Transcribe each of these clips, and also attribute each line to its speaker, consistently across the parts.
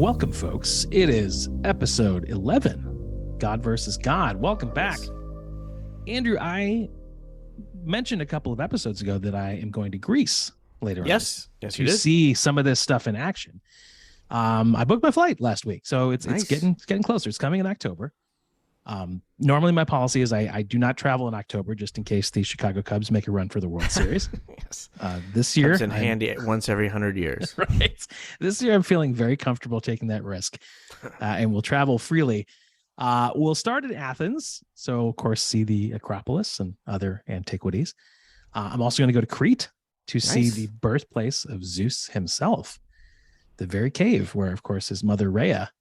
Speaker 1: Welcome, folks. It is episode 11, God versus God. Welcome back. Andrew, I mentioned a couple of episodes ago that I am going to Greece later
Speaker 2: Yes,
Speaker 1: on
Speaker 2: you
Speaker 1: to
Speaker 2: did.
Speaker 1: see some of this stuff in action. I booked my flight last week, so it's getting closer. It's coming in October. Normally my policy is I do not travel in October just in case the Chicago Cubs make a run for the World Series.
Speaker 2: Yes.
Speaker 1: This year,
Speaker 2: Comes in handy once every 100 years.
Speaker 1: Right. This year, I'm feeling very comfortable taking that risk, and we'll travel freely. We'll start in Athens, so of course see the Acropolis and other antiquities. I'm also going to go to Crete to see the birthplace of Zeus himself, the very cave where, of course, his mother Rhea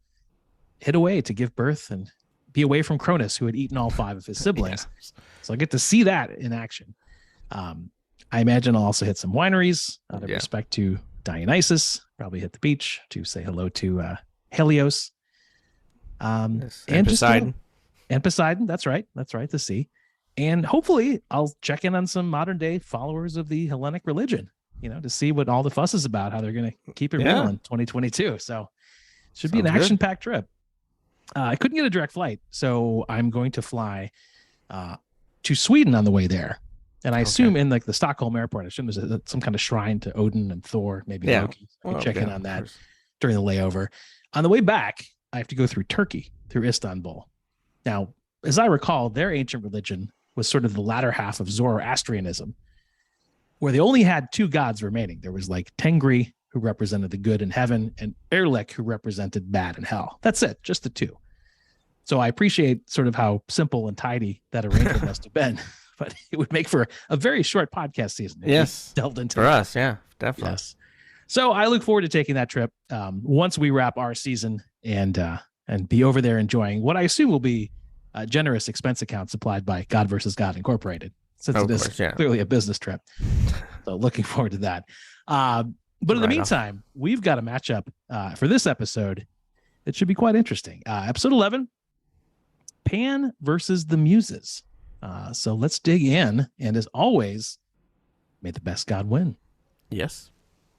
Speaker 1: hid away to give birth and be away from Cronus, who had eaten all 5 of his siblings. So I'll get to see that in action. I imagine I'll also hit some wineries out of respect to Dionysus, probably hit the beach to say hello to Helios.
Speaker 2: And Poseidon.
Speaker 1: And Poseidon, that's right, the sea. And hopefully I'll check in on some modern day followers of the Hellenic religion, to see what all the fuss is about, how they're going to keep it real in 2022. So it should be an action-packed trip. I couldn't get a direct flight, so I'm going to fly to Sweden on the way there. And I assume in the Stockholm airport, I assume there's some kind of shrine to Odin and Thor, maybe Loki. I can check in on that during the layover. On the way back, I have to go through Turkey, through Istanbul. Now, as I recall, their ancient religion was sort of the latter half of Zoroastrianism, where they only had 2 gods remaining. There was Tengri, who represented the good in heaven, and Erlik, who represented bad in hell. That's it, just the 2. So I appreciate sort of how simple and tidy that arrangement must have been, but it would make for a very short podcast season.
Speaker 2: Yes,
Speaker 1: delved into
Speaker 2: for us, definitely.
Speaker 1: Yes. So I look forward to taking that trip once we wrap our season and be over there enjoying what I assume will be a generous expense account supplied by God versus God Incorporated, since it is clearly a business trip. So looking forward to that. But in the meantime, we've got a matchup for this episode that should be quite interesting. Episode 11, Pan versus the Muses. So let's dig in. And as always, may the best God win.
Speaker 2: Yes.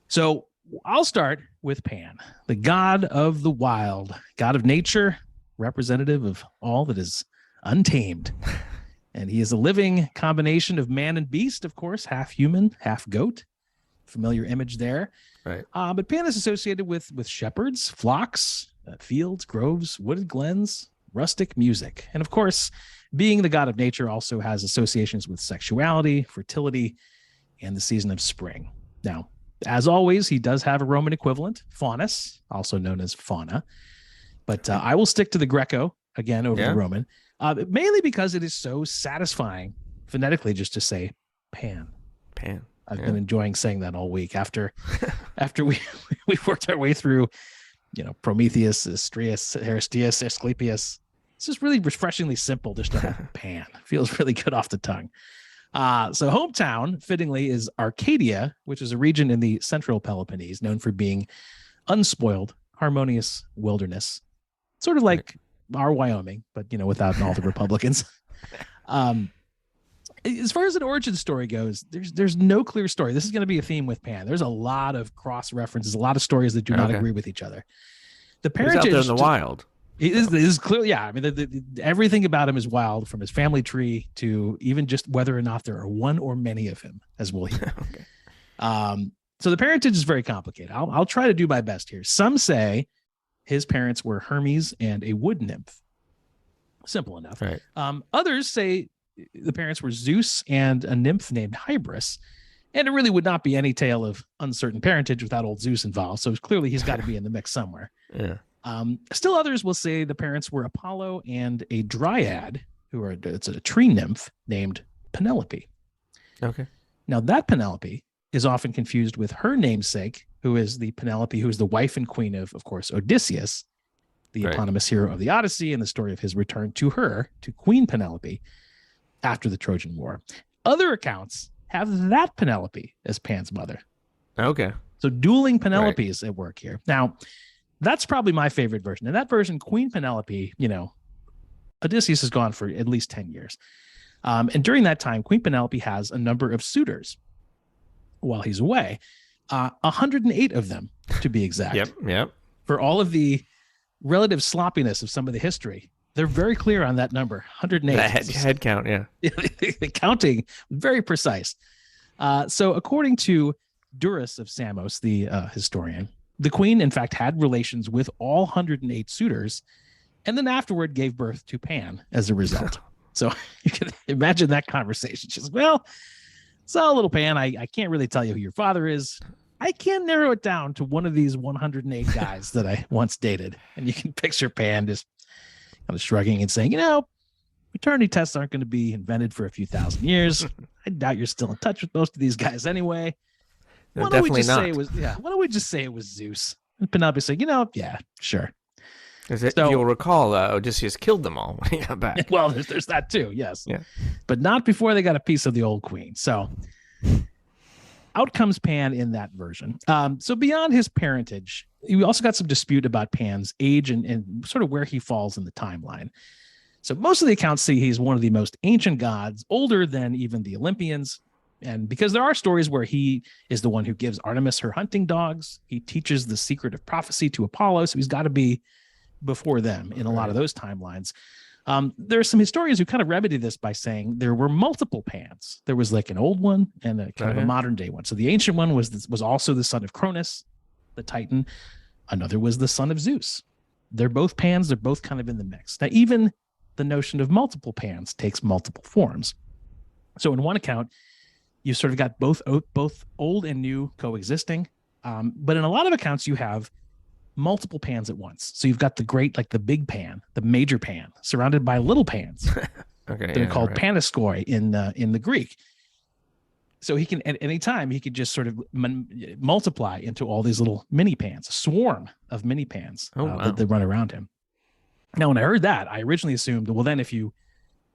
Speaker 2: So
Speaker 1: I'll start with Pan, the god of the wild, god of nature, representative of all that is untamed. And he is a living combination of man and beast, of course, half human, half goat. Familiar image there.
Speaker 2: Right.
Speaker 1: But Pan is associated with shepherds, flocks, fields, groves, wooded glens, rustic music. And of course, being the god of nature also has associations with sexuality, fertility, and the season of spring. Now, as always, he does have a Roman equivalent, Faunus, also known as Fauna. But I will stick to the Greco, again, over the Roman, mainly because it is so satisfying phonetically just to say Pan.
Speaker 2: Pan.
Speaker 1: I've been enjoying saying that all week after we worked our way through, Prometheus, Astrius, Aristeus, Asclepius. It's just really refreshingly simple just to have Pan. Feels really good off the tongue. So hometown, fittingly, is Arcadia, which is a region in the central Peloponnese known for being unspoiled, harmonious wilderness, sort of like our Wyoming, but without all the Republicans. As far as an origin story goes, there's no clear story. This is going to be a theme with Pan. There's a lot of cross references, a lot of stories that do not agree with each other. The parentage
Speaker 2: out there in the wild.
Speaker 1: It is clearly, I mean, everything about him is wild, from his family tree to even just whether or not there are one or many of him, as we'll hear. So the parentage is very complicated. I'll try to do my best here. Some say his parents were Hermes and a wood nymph. Simple enough.
Speaker 2: Right.
Speaker 1: Others say the parents were Zeus and a nymph named Hybris. And it really would not be any tale of uncertain parentage without old Zeus involved. So clearly he's got to be in the mix somewhere.
Speaker 2: Yeah.
Speaker 1: Still others will say the parents were Apollo and a dryad, it's a tree nymph named Penelope.
Speaker 2: Okay.
Speaker 1: Now that Penelope is often confused with her namesake, who is the Penelope, who is the wife and queen of course, Odysseus, the eponymous hero of the Odyssey, and the story of his return to her, to Queen Penelope, after the Trojan War. Other accounts have that Penelope as Pan's mother.
Speaker 2: Okay.
Speaker 1: So dueling Penelopes at work here. Now, that's probably my favorite version. In that version, Queen Penelope, Odysseus is gone for at least 10 years. And during that time, Queen Penelope has a number of suitors while he's away. 108 of them, to be exact.
Speaker 2: Yep.
Speaker 1: for all of the relative sloppiness of some of the history, they're very clear on that number, 108.
Speaker 2: The head count, yeah.
Speaker 1: The counting, very precise. So according to Duras of Samos, the historian, the queen, in fact, had relations with all 108 suitors, and then afterward gave birth to Pan as a result. So you can imagine that conversation. She's like, well, so little Pan, I can't really tell you who your father is. I can narrow it down to one of these 108 guys that I once dated. And you can picture Pan just kind of shrugging and saying, paternity tests aren't going to be invented for a few thousand years. I doubt you're still in touch with most of these guys anyway.
Speaker 2: No,
Speaker 1: why don't we
Speaker 2: definitely
Speaker 1: just
Speaker 2: not.
Speaker 1: say it was? Yeah. Why don't we just say it was Zeus? And Penelope said, yeah, sure.
Speaker 2: If you'll recall, Odysseus killed them all when he got back.
Speaker 1: Well, there's that too. Yes.
Speaker 2: Yeah.
Speaker 1: But not before they got a piece of the old queen. So out comes Pan in that version. So beyond his parentage, we also got some dispute about Pan's age and sort of where he falls in the timeline. So most of the accounts say he's one of the most ancient gods, older than even the Olympians. And because there are stories where he is the one who gives Artemis her hunting dogs, he teaches the secret of prophecy to Apollo. So he's got to be before them in a lot of those timelines. There are some historians who kind of remedy this by saying there were multiple Pans. There was like an old one and a kind of a modern day one. So the ancient one was also the son of Cronus, the Titan. Another was the son of Zeus. They're both Pans. They're both kind of in the mix. Now, even the notion of multiple Pans takes multiple forms. So in one account, you sort of got both old and new coexisting. But in a lot of accounts, you have multiple Pans at once. So you've got the great, like the big Pan, the major Pan, surrounded by little Pans.
Speaker 2: Okay,
Speaker 1: they're called Panaskoi in the Greek. So he can, at any time, he could just sort of multiply into all these little mini Pans, a swarm of mini Pans that run around him. Now, when I heard that, I originally assumed, well, then if you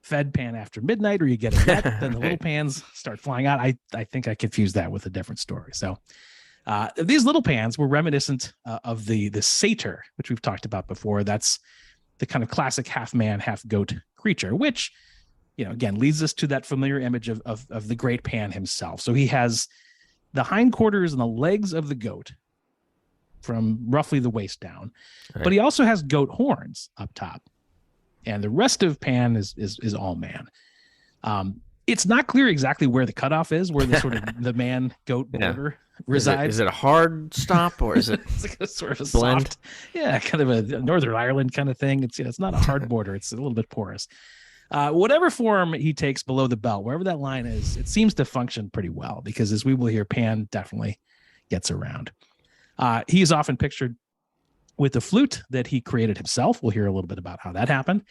Speaker 1: fed Pan after midnight or you get a net, then the little Pans start flying out. I think I confused that with a different story. So these little Pans were reminiscent of the satyr, which we've talked about before. That's the kind of classic half man, half goat creature, which, again, leads us to that familiar image of the great Pan himself. So he has the hindquarters and the legs of the goat from roughly the waist down, but he also has goat horns up top. And the rest of Pan is all man. It's not clear exactly where the cutoff is, where the sort of the man goat border resides.
Speaker 2: Is it a hard stop or is it
Speaker 1: it's like a sort of a
Speaker 2: blend?
Speaker 1: soft, kind of a Northern Ireland kind of thing. It's not a hard border. It's a little bit porous. Whatever form he takes below the belt, wherever that line is, it seems to function pretty well because, as we will hear, Pan definitely gets around. He is often pictured with a flute that he created himself. We'll hear a little bit about how that happened.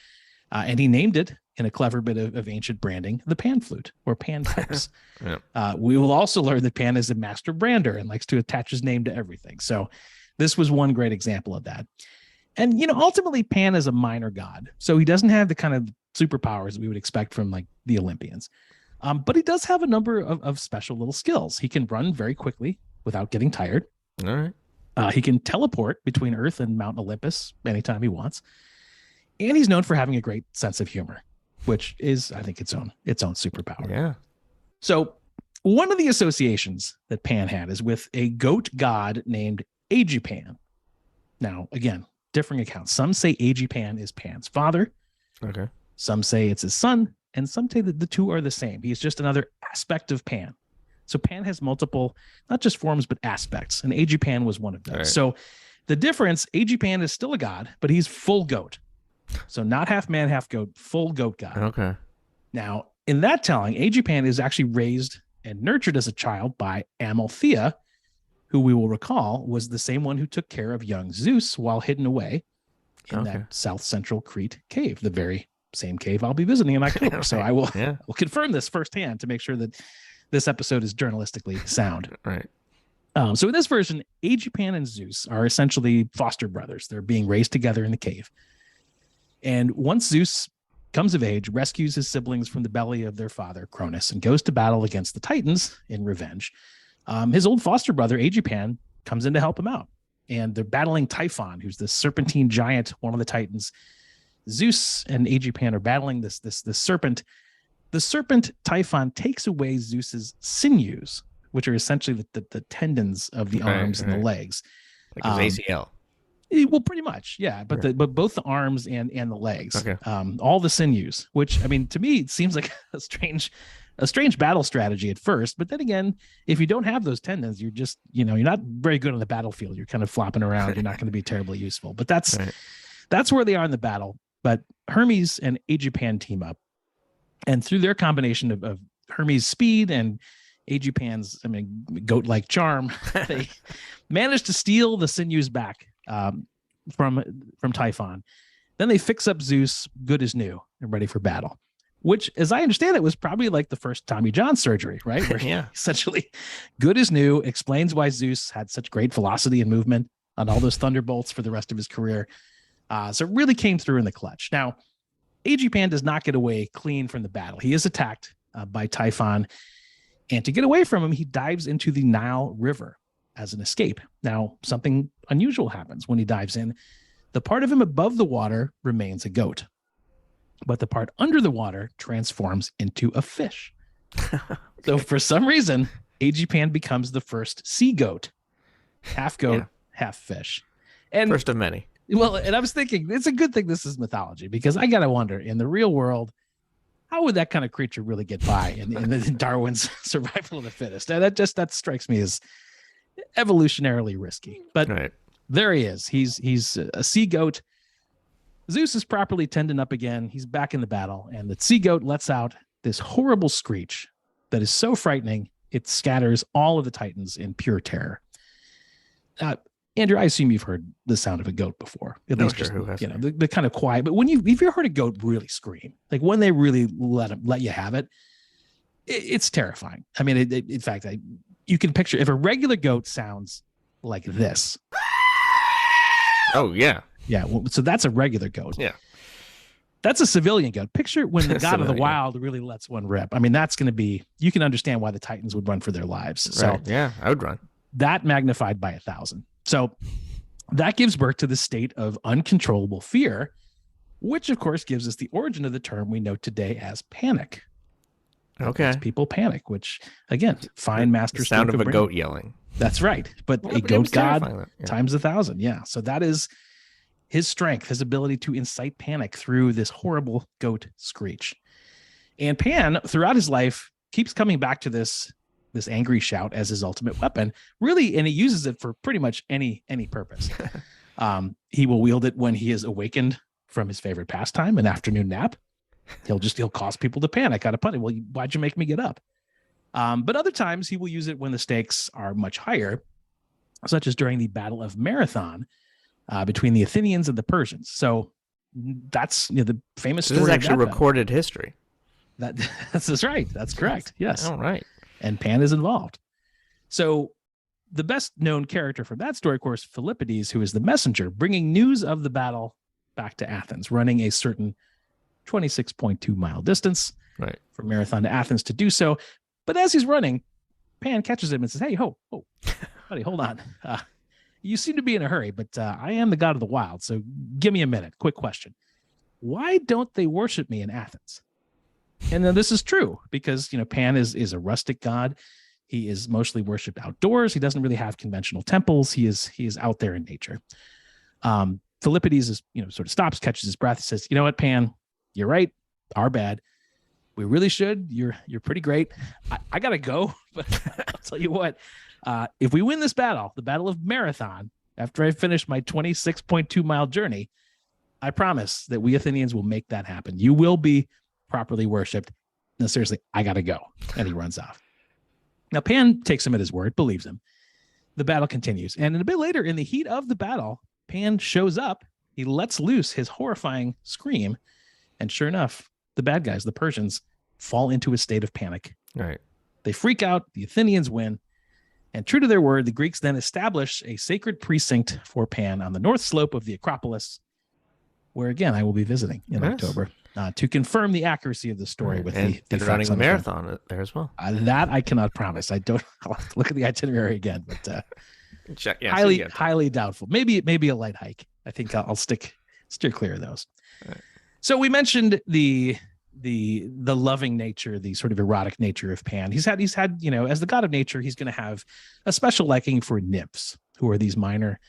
Speaker 1: And he named it, in a clever bit of ancient branding, the pan flute or pan pipes. We will also learn that Pan is a master brander and likes to attach his name to everything. So this was one great example of that. And, ultimately Pan is a minor god. So he doesn't have the kind of superpowers that we would expect from like the Olympians. But he does have a number of special little skills. He can run very quickly without getting tired.
Speaker 2: All right.
Speaker 1: He can teleport between Earth and Mount Olympus anytime he wants. And he's known for having a great sense of humor, which is, I think, its own superpower.
Speaker 2: Yeah.
Speaker 1: So one of the associations that Pan had is with a goat god named Aegipan. Now, again, differing accounts. Some say Aegipan is Pan's father.
Speaker 2: Okay. Some
Speaker 1: say it's his son, and some say that the two are the same. He's just another aspect of Pan. So Pan has multiple, not just forms, but aspects, and Aegipan was one of them. Right. So the difference, Aegipan is still a god, but he's full goat. So not half man, half goat, full goat god.
Speaker 2: Okay.
Speaker 1: Now, in that telling, Aegipan is actually raised and nurtured as a child by Amalthea, who we will recall was the same one who took care of young Zeus while hidden away in that south central Crete cave, the very same cave I'll be visiting in October. So I will confirm this firsthand to make sure that this episode is journalistically sound.
Speaker 2: Right.
Speaker 1: So in this version, Aegipan and Zeus are essentially foster brothers. They're being raised together in the cave. And once Zeus comes of age, rescues his siblings from the belly of their father, Cronus, and goes to battle against the Titans in revenge, his old foster brother, Aegipan, comes in to help him out. And they're battling Typhon, who's the serpentine giant, one of the Titans. Zeus and Aegipan are battling this serpent. The serpent Typhon takes away Zeus's sinews, which are essentially the tendons of the arms and the legs.
Speaker 2: Like his ACL.
Speaker 1: Well, pretty much, yeah. But but both the arms and the legs,
Speaker 2: Okay.
Speaker 1: All the sinews. Which, I mean, to me, it seems like a strange battle strategy at first. But then again, if you don't have those tendons, you're just, you're not very good on the battlefield. You're kind of flopping around. You're not going to be terribly useful. But that's where they are in the battle. But Hermes and Aegipan team up, and through their combination of Hermes' speed and Aegipan's, goat-like charm, they managed to steal the sinews back from Typhon. Then they fix up Zeus good as new and ready for battle, which, as I understand it, was probably like the first Tommy John surgery, right? Where essentially good as new, explains why Zeus had such great velocity and movement on all those thunderbolts for the rest of his career. So it really came through in the clutch. Now, Aegipan does not get away clean from the battle. He is attacked by Typhon, and to get away from him, he dives into the Nile River as an escape. Now, something unusual happens when he dives in. The part of him above the water remains a goat, but the part under the water transforms into a fish. So for some reason, Aegipan becomes the first sea goat, half goat, half fish. And
Speaker 2: first of many.
Speaker 1: Well, and I was thinking, it's a good thing this is mythology, because I got to wonder, in the real world, how would that kind of creature really get by in Darwin's survival of the fittest? Now, that strikes me as evolutionarily risky. But there he is. He's a sea goat. Zeus is properly tended up again. He's back in the battle, and the sea goat lets out this horrible screech that is so frightening, it scatters all of the Titans in pure terror. Andrew, I assume you've heard the sound of a goat before. At least just, the kind of quiet. But if you heard a goat really scream, like when they really let you have it, it's terrifying. I mean, in fact, you can picture if a regular goat sounds like this.
Speaker 2: Oh, yeah.
Speaker 1: Yeah. Well, so that's a regular goat.
Speaker 2: Yeah.
Speaker 1: That's a civilian goat. Picture when the god of the wild really lets one rip. I mean, that's going to be, you can understand why the Titans would run for their lives. So
Speaker 2: yeah, I would run.
Speaker 1: That magnified by 1,000. So that gives birth to the state of uncontrollable fear, which of course gives us the origin of the term we know today as panic.
Speaker 2: Okay.
Speaker 1: People panic, which again, fine master.
Speaker 2: The sound of a goat yelling.
Speaker 1: That's right. But a goat god times 1,000. Yeah. So that is his strength, his ability to incite panic through this horrible goat screech. And Pan, throughout his life, keeps coming back to this angry shout as his ultimate weapon, really, and he uses it for pretty much any purpose. He will wield it when he is awakened from his favorite pastime, an afternoon nap. He'll cause people to panic out of panic. Well, why'd you make me get up? But other times he will use it when the stakes are much higher, such as during the Battle of Marathon between the Athenians and the Persians. So that's the famous story.
Speaker 2: This is actually recorded history.
Speaker 1: That's right. That's correct. Yes.
Speaker 2: All right.
Speaker 1: And Pan is involved. So the best known character from that story, of course, Philippides, who is the messenger, bringing news of the battle back to Athens, running a certain 26.2 mile distance from Marathon to Athens to do so. But as he's running, Pan catches him and says, "Hey, buddy, hold on. You seem to be in a hurry, but I am the god of the wild. So give me a minute. Quick question. Why don't they worship me in Athens?" And then this is true because, Pan is a rustic god. He is mostly worshipped outdoors. He doesn't really have conventional temples. He is out there in nature. Philippides is, sort of stops, catches his breath, says, "You know what, Pan, you're right. Our bad. We really should. You're pretty great. I gotta go, but I'll tell you what, if we win this battle, the Battle of Marathon, after I finish my 26.2 mile journey, I promise that we Athenians will make that happen. You will be properly worshipped. No, seriously, I gotta go." And he runs off. Now Pan takes him at his word, believes him. The battle continues, and a bit later, in the heat of the battle, Pan shows up. He lets loose his horrifying scream, and sure enough, the bad guys, the Persians, fall into a state of panic.
Speaker 2: Right.
Speaker 1: They freak out. The Athenians win, and true to their word, the Greeks then establish a sacred precinct for Pan on the north slope of the Acropolis, where again I will be visiting in October. To confirm the accuracy of the story with the
Speaker 2: running a marathon there as well.
Speaker 1: That I cannot promise. I'll have to look at the itinerary again, but highly doubtful. Maybe a light hike. I think I'll steer clear of those. Right. So we mentioned the loving nature, the sort of erotic nature of Pan. He's had as the god of nature, he's going to have a special liking for nymphs, who are these minor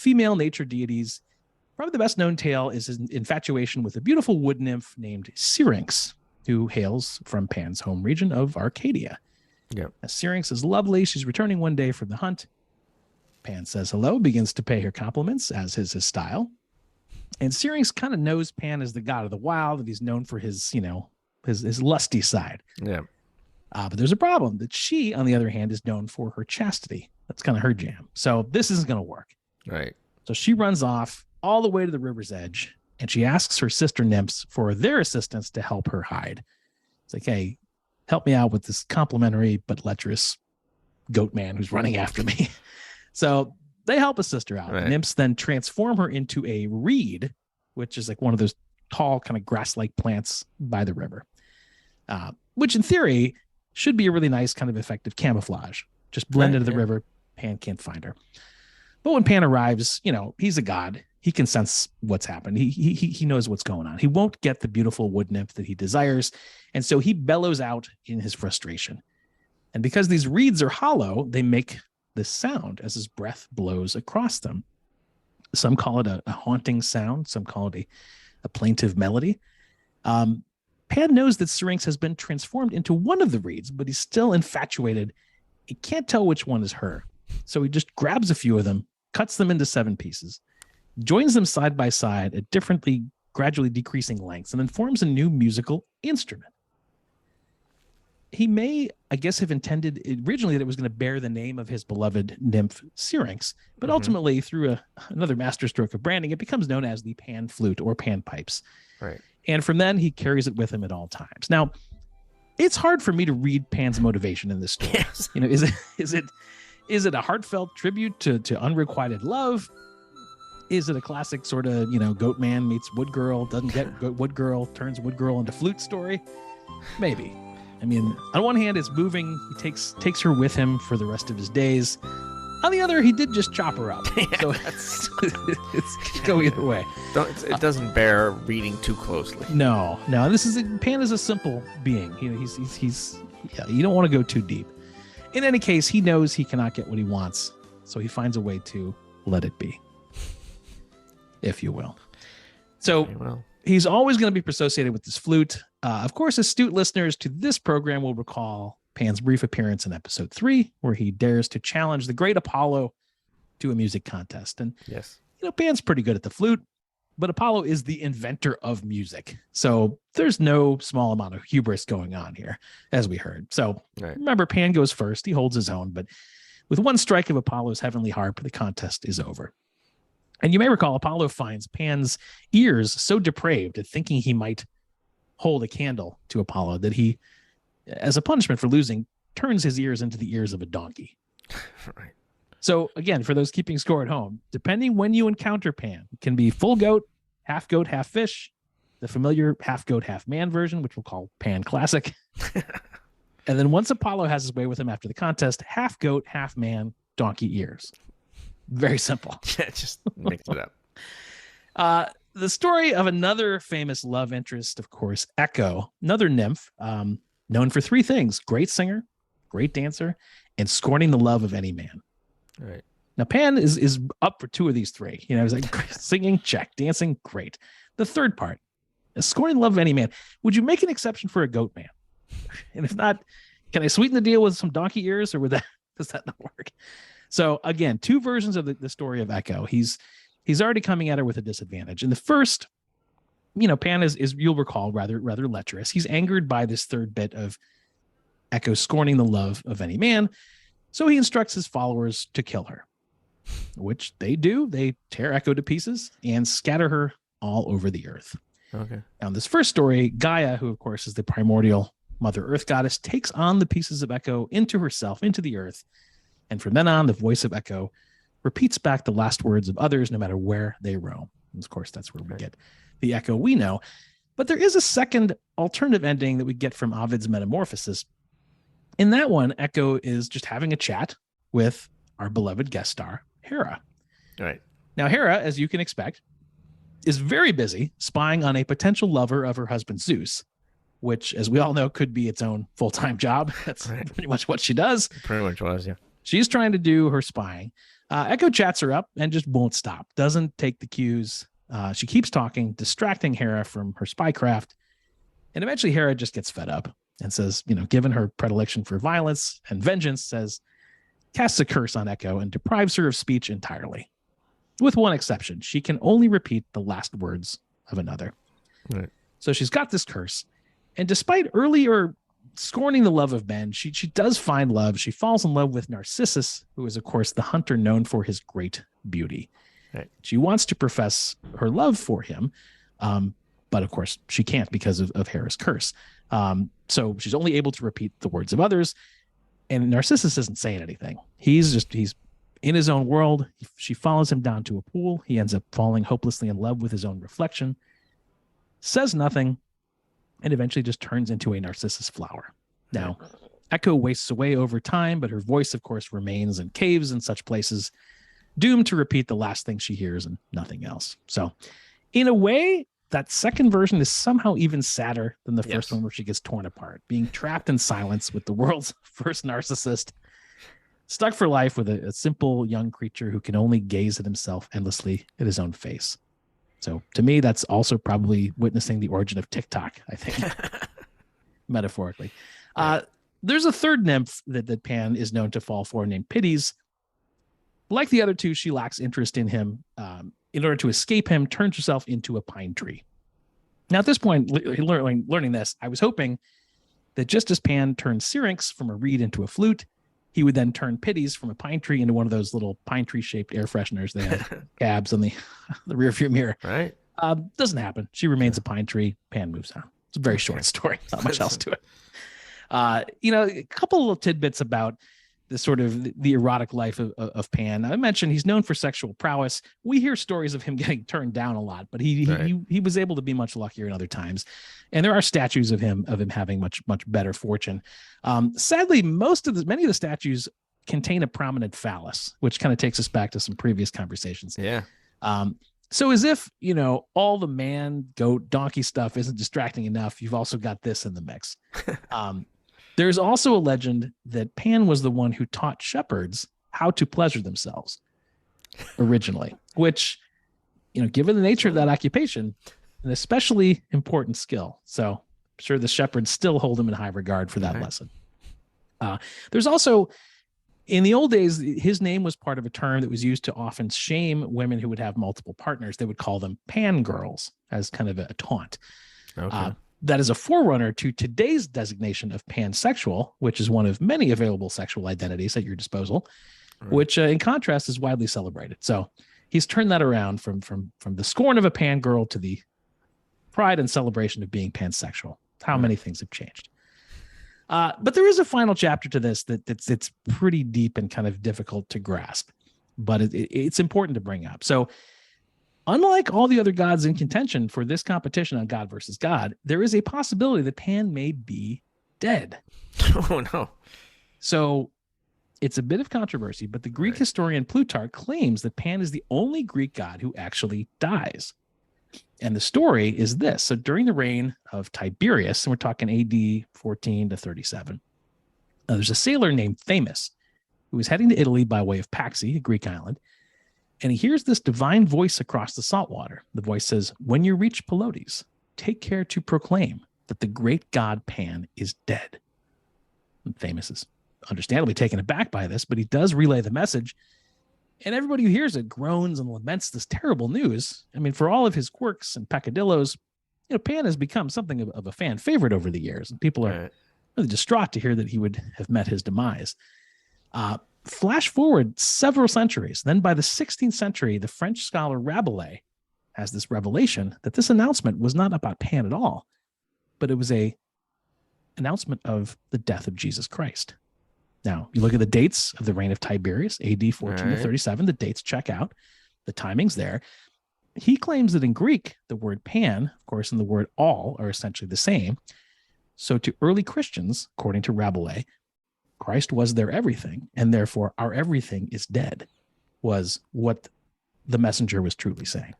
Speaker 1: female nature deities. Probably the best known tale is his infatuation with a beautiful wood nymph named Syrinx, who hails from Pan's home region of Arcadia.
Speaker 2: Yeah.
Speaker 1: Syrinx is lovely. She's returning one day from the hunt. Pan says hello, begins to pay her compliments, as is his style. And Syrinx kind of knows Pan as the god of the wild, that he's known for his, his lusty side.
Speaker 2: Yeah.
Speaker 1: But there's a problem that she, on the other hand, is known for her chastity. That's kind of her jam. So this isn't going to work.
Speaker 2: Right.
Speaker 1: So she runs off all the way to the river's edge, and she asks her sister nymphs for their assistance to help her hide. It's like, hey, help me out with this complimentary but lecherous goat man who's running after me. So they help a sister out.
Speaker 2: Right.
Speaker 1: Nymphs then transform her into a reed, which is like one of those tall kind of grass-like plants by the river, which in theory should be a really nice kind of effective camouflage. Just blend into the river. Pan can't find her. But when Pan arrives, he's a god. He can sense what's happened. He knows what's going on. He won't get the beautiful wood nymph that he desires. And so he bellows out in his frustration. And because these reeds are hollow, they make this sound as his breath blows across them. Some call it a haunting sound. Some call it a plaintive melody. Pan knows that Syrinx has been transformed into one of the reeds, but he's still infatuated. He can't tell which one is her. So he just grabs a few of them, cuts them into 7 pieces, joins them side by side at differently, gradually decreasing lengths, and then forms a new musical instrument. He may, I guess, have intended originally that it was going to bear the name of his beloved nymph Syrinx, but ultimately, through another masterstroke of branding, it becomes known as the pan flute or pan pipes.
Speaker 2: Right.
Speaker 1: And from then, he carries it with him at all times. Now, it's hard for me to read Pan's motivation in this story.
Speaker 2: Yes.
Speaker 1: Is it a heartfelt tribute to unrequited love? Is it a classic sort of, goat man meets wood girl, doesn't get wood girl, turns wood girl into flute story? Maybe. I mean, on one hand, it's moving. He takes her with him for the rest of his days. On the other, he did just chop her up. So it's go either way.
Speaker 2: It doesn't bear reading too closely.
Speaker 1: No. Pan is a simple being. He's you don't want to go too deep. In any case, he knows he cannot get what he wants, so he finds a way to let it be, if you will. So he's always going to be associated with this flute. Of course, astute listeners to this program will recall Pan's brief appearance in episode 3, where he dares to challenge the great Apollo to a music contest. And
Speaker 2: yes,
Speaker 1: Pan's pretty good at the flute, but Apollo is the inventor of music. So there's no small amount of hubris going on here, as we heard. So Remember, Pan goes first. He holds his own, but with one strike of Apollo's heavenly harp, the contest is over. And you may recall Apollo finds Pan's ears so depraved at thinking he might hold a candle to Apollo that he, as a punishment for losing, turns his ears into the ears of a donkey.
Speaker 2: Right.
Speaker 1: So again, for those keeping score at home, depending when you encounter Pan, it can be full goat, half fish, the familiar half goat, half man version, which we'll call Pan Classic. And then once Apollo has his way with him after the contest, half goat, half man, donkey ears. Very simple.
Speaker 2: Yeah, just mix it up.
Speaker 1: The story of another famous love interest, of course, Echo, another nymph, known for 3 things: great singer, great dancer, and scorning the love of any man.
Speaker 2: Right.
Speaker 1: Now, Pan is up for 2 of these 3. He's like, singing, check, dancing, great. The third part, scorning the love of any man. Would you make an exception for a goat man? And if not, can I sweeten the deal with some donkey ears, or does that not work? So again, 2 versions of the story of Echo. He's already coming at her with a disadvantage. In the first, Pan is you'll recall rather lecherous. He's angered by this third bit of Echo scorning the love of any man. So he instructs his followers to kill her, which they do. They tear Echo to pieces and scatter her all over the earth.
Speaker 2: Okay.
Speaker 1: Now, in this first story, Gaia, who of course is the primordial Mother Earth goddess, takes on the pieces of Echo into herself, into the earth. And from then on, the voice of Echo repeats back the last words of others, no matter where they roam. And of course, that's where we get the Echo we know. But there is a second alternative ending that we get from Ovid's Metamorphosis. In that one, Echo is just having a chat with our beloved guest star, Hera.
Speaker 2: Right.
Speaker 1: Now, Hera, as you can expect, is very busy spying on a potential lover of her husband, Zeus, which, as we all know, could be its own full-time job. That's pretty much what she does.
Speaker 2: Pretty much was, yeah.
Speaker 1: She's trying to do her spying. Echo chats her up and just won't stop, doesn't take the cues. She keeps talking, distracting Hera from her spycraft. And eventually Hera just gets fed up and says, given her predilection for violence and vengeance, says, casts a curse on Echo and deprives her of speech entirely. With one exception, she can only repeat the last words of another. Right. So she's got this curse. And despite earlier scorning the love of men, she does find love. She falls in love with Narcissus, who is, of course, the hunter known for his great beauty. Right. She wants to profess her love for him, but of course she can't because of Hera's curse. So she's only able to repeat the words of others, and Narcissus isn't saying anything. He's in his own world. She follows him down to a pool. He ends up falling hopelessly in love with his own reflection, says nothing, and eventually just turns into a Narcissus flower. Now, Echo wastes away over time, but her voice, of course, remains in caves and such places, doomed to repeat the last thing she hears and nothing else. So, in a way, that second version is somehow even sadder than the first one, where she gets torn apart, being trapped in silence with the world's first narcissist, stuck for life with a simple young creature who can only gaze at himself endlessly at his own face. So to me, that's also probably witnessing the origin of TikTok, I think, metaphorically. There's a third nymph that Pan is known to fall for, named Pitys. Like the other two, she lacks interest in him. In order to escape him, turns herself into a pine tree. Now, at this point, learning this, I was hoping that just as Pan turned Syrinx from a reed into a flute, he would then turn Pitys from a pine tree into one of those little pine tree shaped air fresheners they have cabs on the rear view mirror.
Speaker 2: Right.
Speaker 1: Doesn't happen. She remains a pine tree. Pan moves on. It's a very short story. Not much else to it. A couple of tidbits about the sort of the erotic life of Pan. I mentioned he's known for sexual prowess. We hear stories of him getting turned down a lot, but he was able to be much luckier in other times. And there are statues of him having much better fortune. Sadly, many of the statues contain a prominent phallus, which kind of takes us back to some previous conversations.
Speaker 2: Yeah.
Speaker 1: So as if, all the man, goat, donkey stuff isn't distracting enough, you've also got this in the mix. There's also a legend that Pan was the one who taught shepherds how to pleasure themselves originally, which, given the nature of that occupation, an especially important skill. So I'm sure the shepherds still hold him in high regard for that lesson. There's also, in the old days, his name was part of a term that was used to often shame women who would have multiple partners. They would call them pan girls as kind of a taunt. Okay. That is a forerunner to today's designation of pansexual, which is one of many available sexual identities at your disposal, which in contrast is widely celebrated. So he's turned that around from the scorn of a pan girl to the pride and celebration of being pansexual. How many things have changed. But there is a final chapter to this it's pretty deep and kind of difficult to grasp, but it's important to bring up. So unlike all the other gods in contention for this competition on God versus God, there is a possibility that Pan may be dead.
Speaker 2: Oh, no.
Speaker 1: So it's a bit of controversy, but the Greek historian Plutarch claims that Pan is the only Greek god who actually dies. And the story is this. So during the reign of Tiberius, and we're talking AD 14 to 37, there's a sailor named Themis who is heading to Italy by way of Paxi, a Greek island. And he hears this divine voice across the saltwater. The voice says, "When you reach Pelotes, take care to proclaim that the great god Pan is dead." And Themis is understandably taken aback by this, but he does relay the message. And everybody who hears it groans and laments this terrible news. I mean, for all of his quirks and peccadillos, Pan has become something of a fan favorite over the years. And people are really distraught to hear that he would have met his demise. Flash forward several centuries. Then by the 16th century, the French scholar Rabelais has this revelation that this announcement was not about Pan at all, but it was a announcement of the death of Jesus Christ. Now, you look at the dates of the reign of Tiberius, AD 14 to 37, the dates check out, the timing's there. He claims that in Greek, the word Pan, of course, and the word all are essentially the same. So to early Christians, according to Rabelais, Christ was their everything, and therefore our everything is dead, was what the messenger was truly saying.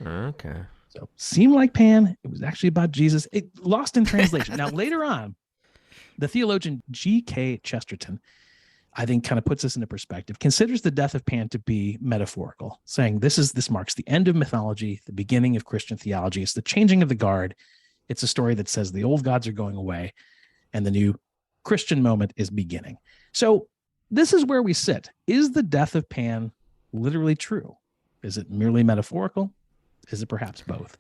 Speaker 2: Okay.
Speaker 1: So seemed like Pan. It was actually about Jesus. It lost in translation. Now, later on, the theologian G.K. Chesterton I think kind of puts this into perspective, considers the death of Pan to be metaphorical, saying this marks the end of mythology, the beginning of Christian theology. It's the changing of the guard. It's a story that says the old gods are going away and the new Christian moment is beginning. So this is where we sit. Is the death of Pan literally true? Is it merely metaphorical? Is it perhaps both?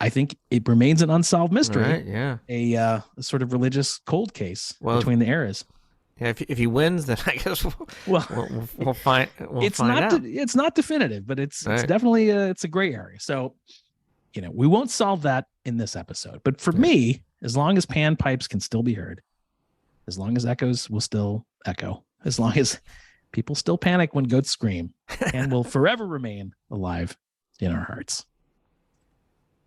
Speaker 1: I think it remains an unsolved mystery.
Speaker 2: Right, yeah.
Speaker 1: A sort of religious cold case between the eras.
Speaker 2: Yeah, if he wins, then I guess we'll find.
Speaker 1: It's not definitive, but it's definitely it's a gray area. So, we won't solve that in this episode. But for me, as long as Pan pipes can still be heard, as long as echoes will still echo, as long as people still panic when goats scream, and will forever remain alive in our hearts.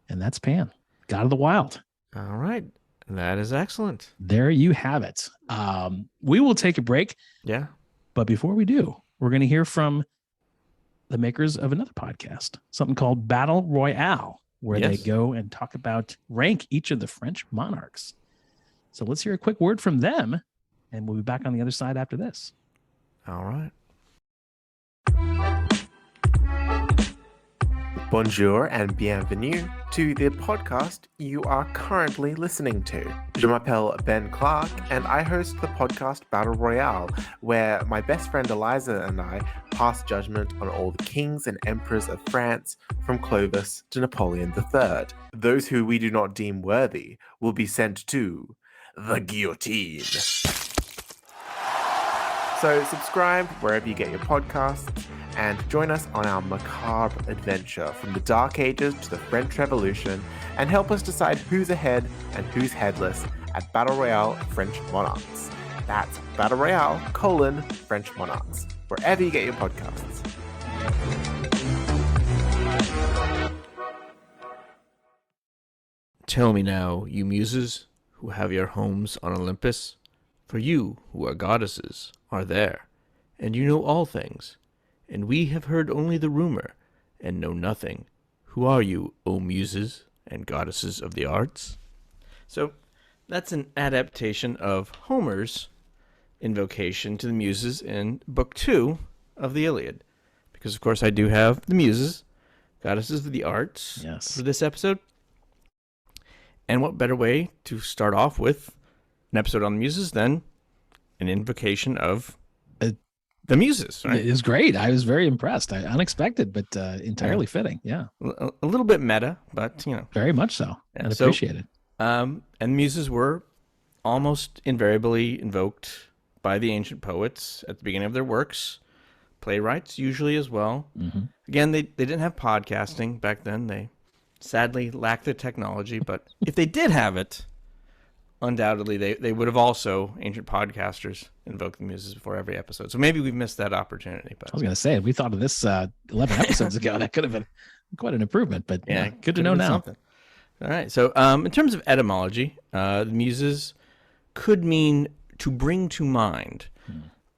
Speaker 1: And that's Pan, God of the Wild.
Speaker 2: All right. That is excellent.
Speaker 1: There you have it. We will take a break.
Speaker 2: Yeah.
Speaker 1: But before we do, we're going to hear from the makers of another podcast, something called Battle Royale, where they go and rank each of the French monarchs. So let's hear a quick word from them, and we'll be back on the other side after this.
Speaker 2: All right.
Speaker 3: Bonjour and bienvenue to the podcast you are currently listening to. Je m'appelle Ben Clark and I host the podcast Battle Royale, where my best friend Eliza and I pass judgment on all the kings and emperors of France from Clovis to Napoleon III. Those who we do not deem worthy will be sent to the guillotine. So subscribe wherever you get your podcasts and join us on our macabre adventure from the Dark Ages to the French Revolution, and help us decide who's ahead and who's headless at Battle Royale French Monarchs. That's Battle Royale, French Monarchs, wherever you get your podcasts.
Speaker 2: Tell me now, you muses, who have your homes on Olympus, for you, who are goddesses, are there, and you know all things, and we have heard only the rumor, and know nothing. Who are you, O muses and goddesses of the arts? So, that's an adaptation of Homer's invocation to the muses in Book 2 of the Iliad. Because, of course, I do have the muses, goddesses of the arts, for this episode. And what better way to start off with an episode on the muses than an invocation of the muses, right?
Speaker 1: It is great. I was very impressed. Unexpected, but entirely fitting. Yeah.
Speaker 2: A little bit meta, but,
Speaker 1: Very much so. And appreciated.
Speaker 2: And muses were almost invariably invoked by the ancient poets at the beginning of their works. Playwrights usually as well. Mm-hmm. Again, they didn't have podcasting back then. They sadly lacked the technology, but if they did have it, undoubtedly they would have also, ancient podcasters, invoked the muses before every episode. So maybe we've missed that opportunity. But
Speaker 1: I was going to say, we thought of this 11 episodes ago. That could have been quite an improvement, but good to know now.
Speaker 2: Something. All right. So in terms of etymology, the muses could mean to bring to mind,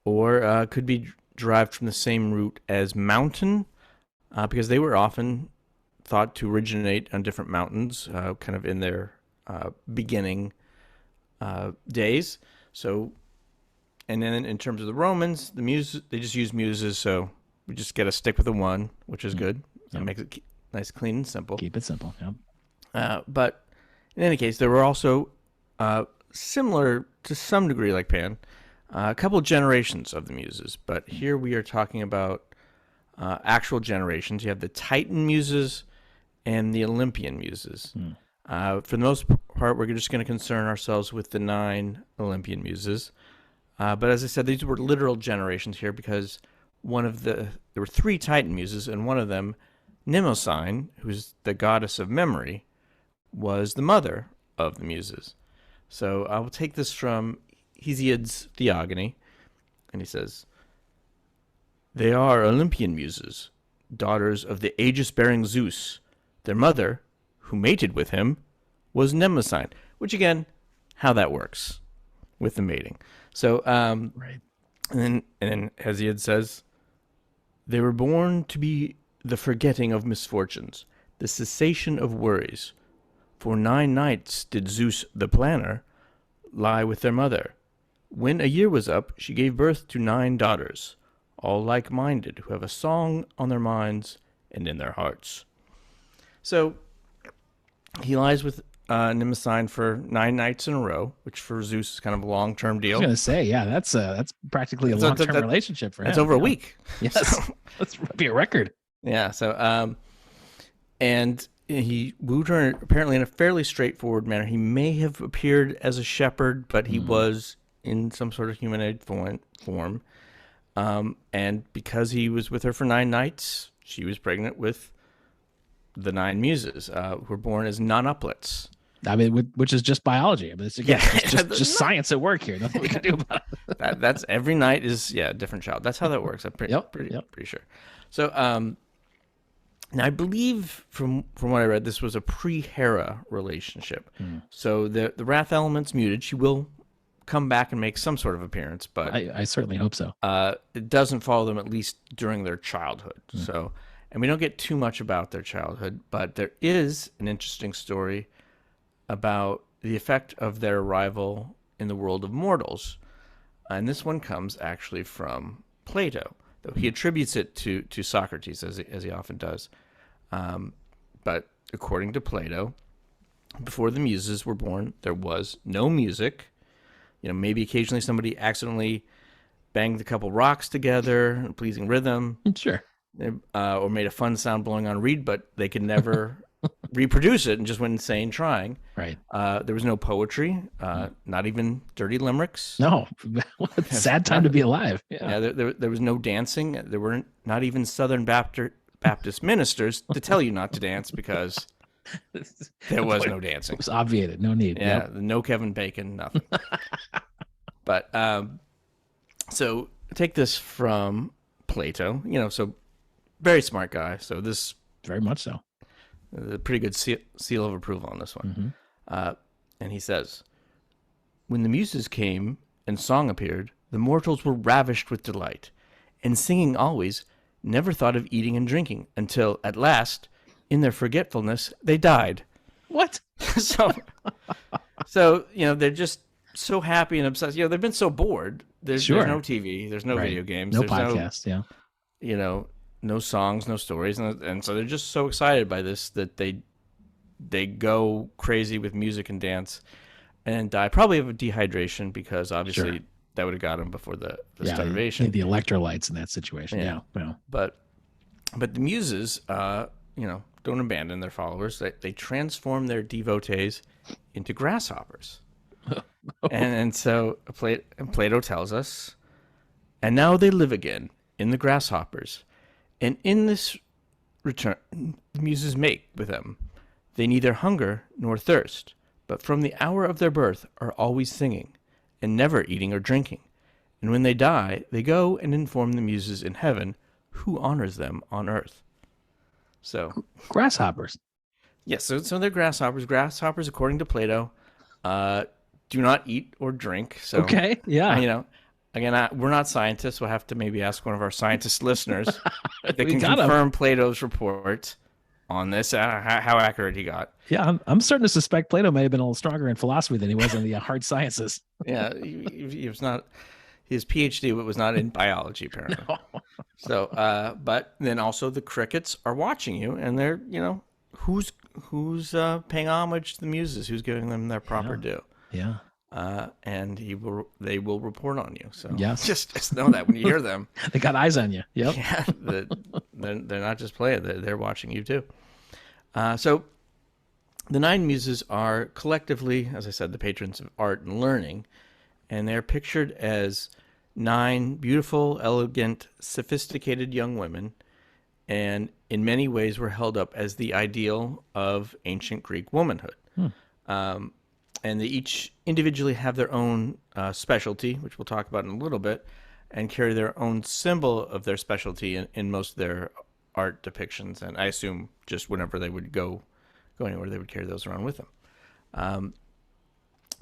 Speaker 2: or could be derived from the same root as mountain, because they were often thought to originate on different mountains, kind of in their beginning days. So, and then in terms of the Romans, the muses, they just use muses, so we just get to stick with the one, which is good. That makes it nice, clean, and simple.
Speaker 1: Keep it simple.
Speaker 2: But in any case, there were also similar to some degree, like Pan, a couple generations of the muses. But here we are talking about actual generations. You have the Titan muses and the Olympian muses. For the most part, we're just going to concern ourselves with the 9 Olympian muses. But as I said, these were literal generations here because there were 3 Titan muses, and one of them, Mnemosyne, who's the goddess of memory, was the mother of the muses. So I will take this from Hesiod's Theogony, and he says, "They are Olympian muses, daughters of the aegis-bearing Zeus. Their mother, who mated with him, was Mnemosyne," which again, how that works with the mating. So,
Speaker 1: right.
Speaker 2: And then Hesiod says, "They were born to be the forgetting of misfortunes, the cessation of worries. For 9 nights did Zeus the planner lie with their mother, When a year was up, she gave birth to 9 daughters, all like-minded, who have a song on their minds and in their hearts. So he lies with Mnemosyne for 9 nights in a row, which for Zeus is kind of a long-term deal.
Speaker 1: I was going to say, yeah, that's practically a long-term relationship for him.
Speaker 2: That's over a week.
Speaker 1: Yes, so, that's be a record.
Speaker 2: Yeah. So, and he wooed her apparently in a fairly straightforward manner. He may have appeared as a shepherd, but he was in some sort of humanoid form. And because he was with her for 9 nights, she was pregnant with the 9 muses, who were born as non-uplets.
Speaker 1: I mean, which is just biology. I mean, it's, again, just science at work here. Nothing we can do about it.
Speaker 2: That's every night is a different child. That's how that works. I'm pretty sure. So, now I believe from what I read, this was a pre-Hera relationship. So the wrath element's muted. She will come back and make some sort of appearance, but
Speaker 1: I certainly hope so.
Speaker 2: It doesn't follow them at least during their childhood. So, and we don't get too much about their childhood, but there is an interesting story about the effect of their arrival in the world of mortals. And this one comes actually from Plato, though he attributes it to Socrates, as he often does. But according to Plato, before the Muses were born, there was no music. You know, maybe occasionally somebody accidentally banged a couple rocks together, a pleasing rhythm.
Speaker 1: Sure.
Speaker 2: Or made a fun sound blowing on a reed, but they could never reproduce it and just went insane trying.
Speaker 1: Right.
Speaker 2: There was no poetry, not even dirty limericks.
Speaker 1: No. Sad time to be alive.
Speaker 2: Yeah. There was no dancing. There weren't not even Southern Baptist ministers to tell you not to dance because there was no dancing.
Speaker 1: It was obviated. No need.
Speaker 2: Yeah. No Kevin Bacon, nothing. But so take this from Plato, so very smart guy. So this
Speaker 1: very much so.
Speaker 2: A pretty good seal of approval on this one. And he says, when the Muses came and song appeared, the mortals were ravished with delight, and singing always, never thought of eating and drinking until at last, in their forgetfulness, they died.
Speaker 1: What?
Speaker 2: so they're just so happy and obsessed. They've been so bored. There's no TV, there's no video games,
Speaker 1: no
Speaker 2: there's
Speaker 1: podcast.
Speaker 2: No songs, no stories, and so they're just so excited by this that they go crazy with music and dance, and die probably of dehydration because obviously that would have got them before the starvation.
Speaker 1: The electrolytes in that situation. Yeah.
Speaker 2: But the Muses, don't abandon their followers. They transform their devotees into grasshoppers, and so Plato tells us, and now they live again in the grasshoppers. And in this return, the Muses mate with them. They neither hunger nor thirst, but from the hour of their birth are always singing, and never eating or drinking. And when they die, they go and inform the Muses in heaven, who honors them on earth. So
Speaker 1: grasshoppers.
Speaker 2: Yes, so they're grasshoppers. Grasshoppers, according to Plato, do not eat or drink. So
Speaker 1: okay, yeah.
Speaker 2: Again, we're not scientists. We'll have to maybe ask one of our scientist listeners that can confirm Plato's report on this, how accurate he got.
Speaker 1: Yeah, I'm starting to suspect Plato may have been a little stronger in philosophy than he was in the hard sciences.
Speaker 2: Yeah, he was not. His PhD was not in biology, apparently. No. So, but then also the crickets are watching you, and they're, who's paying homage to the Muses, who's giving them their proper due.
Speaker 1: Yeah.
Speaker 2: And they will report on you. So
Speaker 1: yes.
Speaker 2: just know that when you hear them,
Speaker 1: they got eyes on you. Yep.
Speaker 2: Yeah, they're not just playing; they're watching you too. So the 9 Muses are collectively, as I said, the patrons of art and learning, and they're pictured as 9 beautiful, elegant, sophisticated young women, and in many ways were held up as the ideal of ancient Greek womanhood. And they each individually have their own specialty, which we'll talk about in a little bit, and carry their own symbol of their specialty in most of their art depictions. And I assume just whenever they would go anywhere, they would carry those around with them.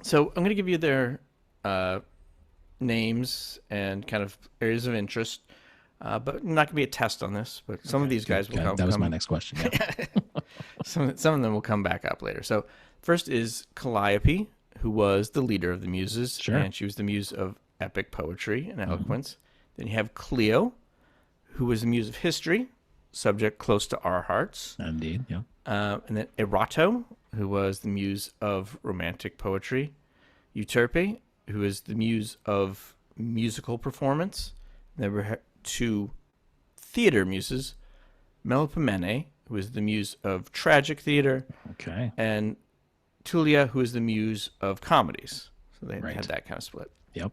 Speaker 2: So I'm going to give you their names and kind of areas of interest, but not going to be a test on this. But some of these guys will come.
Speaker 1: That was my next question. Yeah.
Speaker 2: Some of them will come back up later. So first is Calliope, who was the leader of the Muses,
Speaker 1: Sure.
Speaker 2: and she was the muse of epic poetry and eloquence. Then you have Clio, who was the muse of history, subject close to our hearts.
Speaker 1: Indeed, yeah.
Speaker 2: And then Erato, who was the muse of romantic poetry. Euterpe, who is the muse of musical performance. There were 2 theater muses. Melpomene, who is the muse of tragic theater.
Speaker 1: Okay.
Speaker 2: And Tulia, who is the muse of comedies. So they had that kind of split.
Speaker 1: Yep.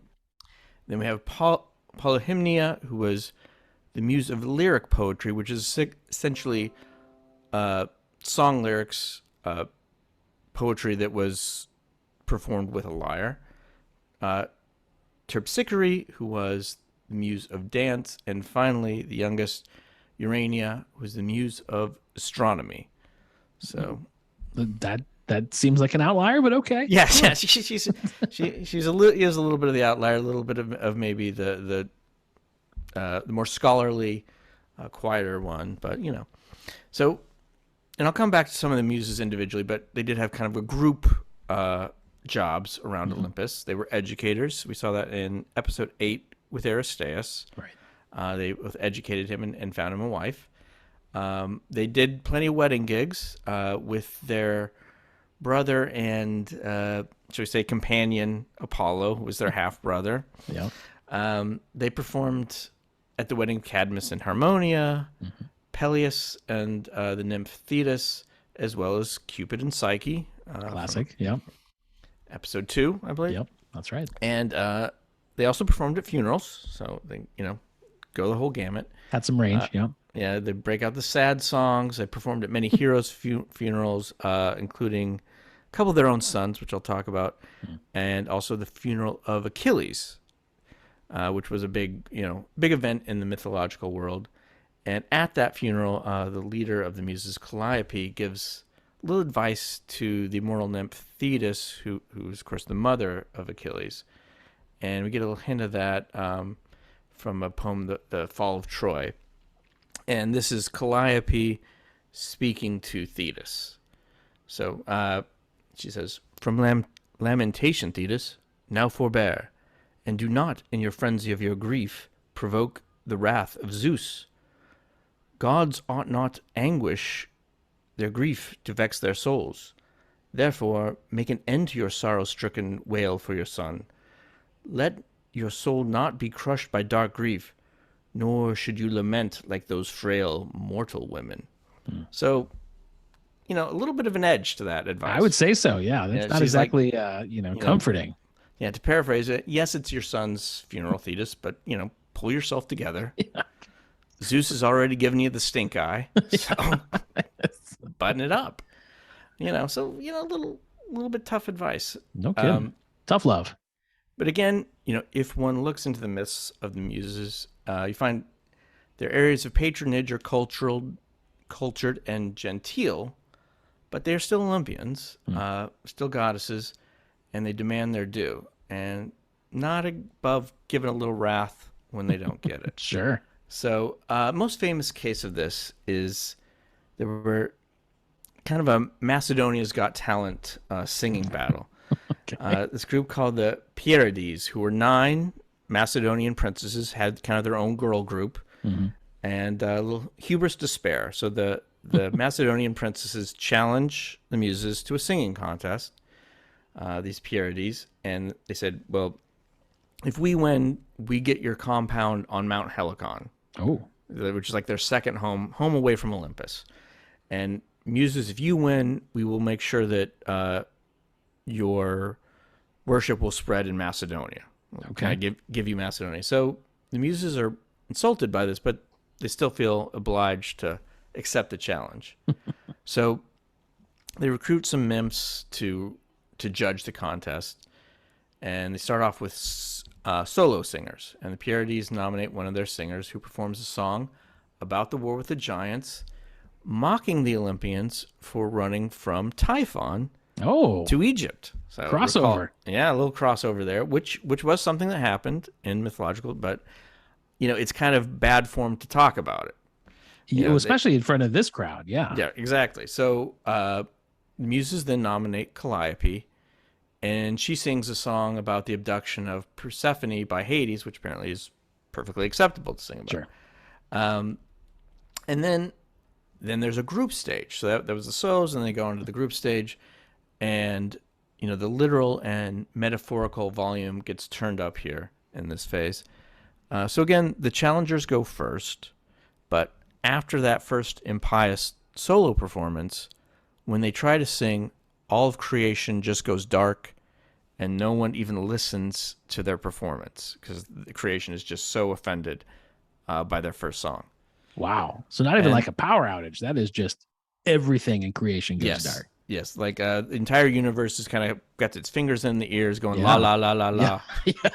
Speaker 2: Then we have Polyhymnia, who was the muse of lyric poetry, which is essentially song lyrics, poetry that was performed with a lyre. Terpsichore, who was the muse of dance. And finally, the youngest, Urania, who was the muse of astronomy. So
Speaker 1: that seems like an outlier, but okay.
Speaker 2: Yes, yeah, she's a little bit of the outlier, a little bit of maybe the more scholarly, quieter one, but So, and I'll come back to some of the muses individually, but they did have kind of a group jobs around Olympus. They were educators. We saw that in episode 8 with Aristeas.
Speaker 1: Right.
Speaker 2: They both educated him and found him a wife. They did plenty of wedding gigs with their brother and, shall we say, companion Apollo, who was their half-brother.
Speaker 1: Yeah.
Speaker 2: They performed at the wedding of Cadmus and Harmonia, Peleus and the nymph Thetis, as well as Cupid and Psyche.
Speaker 1: Classic, yeah.
Speaker 2: Episode 2, I believe.
Speaker 1: Yep, that's right.
Speaker 2: And they also performed at funerals, so they, go the whole gamut.
Speaker 1: Had some range, yeah.
Speaker 2: Yeah, they break out the sad songs. They performed at many heroes' funerals, including a couple of their own sons, which I'll talk about, and also the funeral of Achilles, which was a big event in the mythological world. And at that funeral, the leader of the Muses, Calliope, gives a little advice to the immortal nymph Thetis, who is, of course, the mother of Achilles. And we get a little hint of that from a poem, The Fall of Troy. And this is Calliope speaking to Thetis. So she says, "From lamentation, Thetis, now forbear, and do not, in your frenzy of your grief, provoke the wrath of Zeus. Gods ought not anguish their grief to vex their souls. Therefore, make an end to your sorrow-stricken wail for your son. Let your soul not be crushed by dark grief, nor should you lament like those frail mortal women." So, a little bit of an edge to that advice.
Speaker 1: I would say so, yeah. That's not exactly, comforting.
Speaker 2: Yeah, to paraphrase it, yes, it's your son's funeral, Thetis, but, pull yourself together. Yeah. Zeus has already given you the stink eye, so button it up. A little bit tough advice.
Speaker 1: No kidding. Tough love.
Speaker 2: But again, if one looks into the myths of the Muses, you find their areas of patronage are cultured and genteel, but they're still Olympians, still goddesses, and they demand their due, and not above giving a little wrath when they don't get it.
Speaker 1: Sure.
Speaker 2: So, most famous case of this is there were kind of a Macedonia's Got Talent singing battle. Okay. This group called the Pierides, who were 9 Macedonian princesses, had kind of their own girl group, and a little hubris to spare. So the Macedonian princesses challenge the Muses to a singing contest, these Pierides, and they said, well, if we win, we get your compound on Mount Helicon.
Speaker 1: Oh.
Speaker 2: Which is like their second home away from Olympus. And Muses, if you win, we will make sure that your worship will spread in Macedonia.
Speaker 1: Okay.
Speaker 2: I give you Macedonia. So the Muses are insulted by this, but they still feel obliged to accept the challenge. So they recruit some nymphs to judge the contest, and they start off with solo singers. And the Pierides nominate one of their singers who performs a song about the war with the giants, mocking the Olympians for running from Typhon to Egypt. So
Speaker 1: crossover.
Speaker 2: A little crossover there, which was something that happened in mythological, but it's kind of bad form to talk about it.
Speaker 1: Especially in front of this crowd. Yeah.
Speaker 2: Yeah, exactly. So the Muses then nominate Calliope, and she sings a song about the abduction of Persephone by Hades, which apparently is perfectly acceptable to sing about.
Speaker 1: Sure.
Speaker 2: And then there's a group stage. So that was the solos, and they go into the group stage, and the literal and metaphorical volume gets turned up here in this phase. So again, the challengers go first, but after that first impious solo performance, when they try to sing, all of creation just goes dark, and no one even listens to their performance because the creation is just so offended by their first song.
Speaker 1: Wow. So not even like a power outage. That is just everything in creation goes dark.
Speaker 2: Yes. Like the entire universe has kind of got its fingers in the ears going la, la, la, la, la.
Speaker 1: Yeah.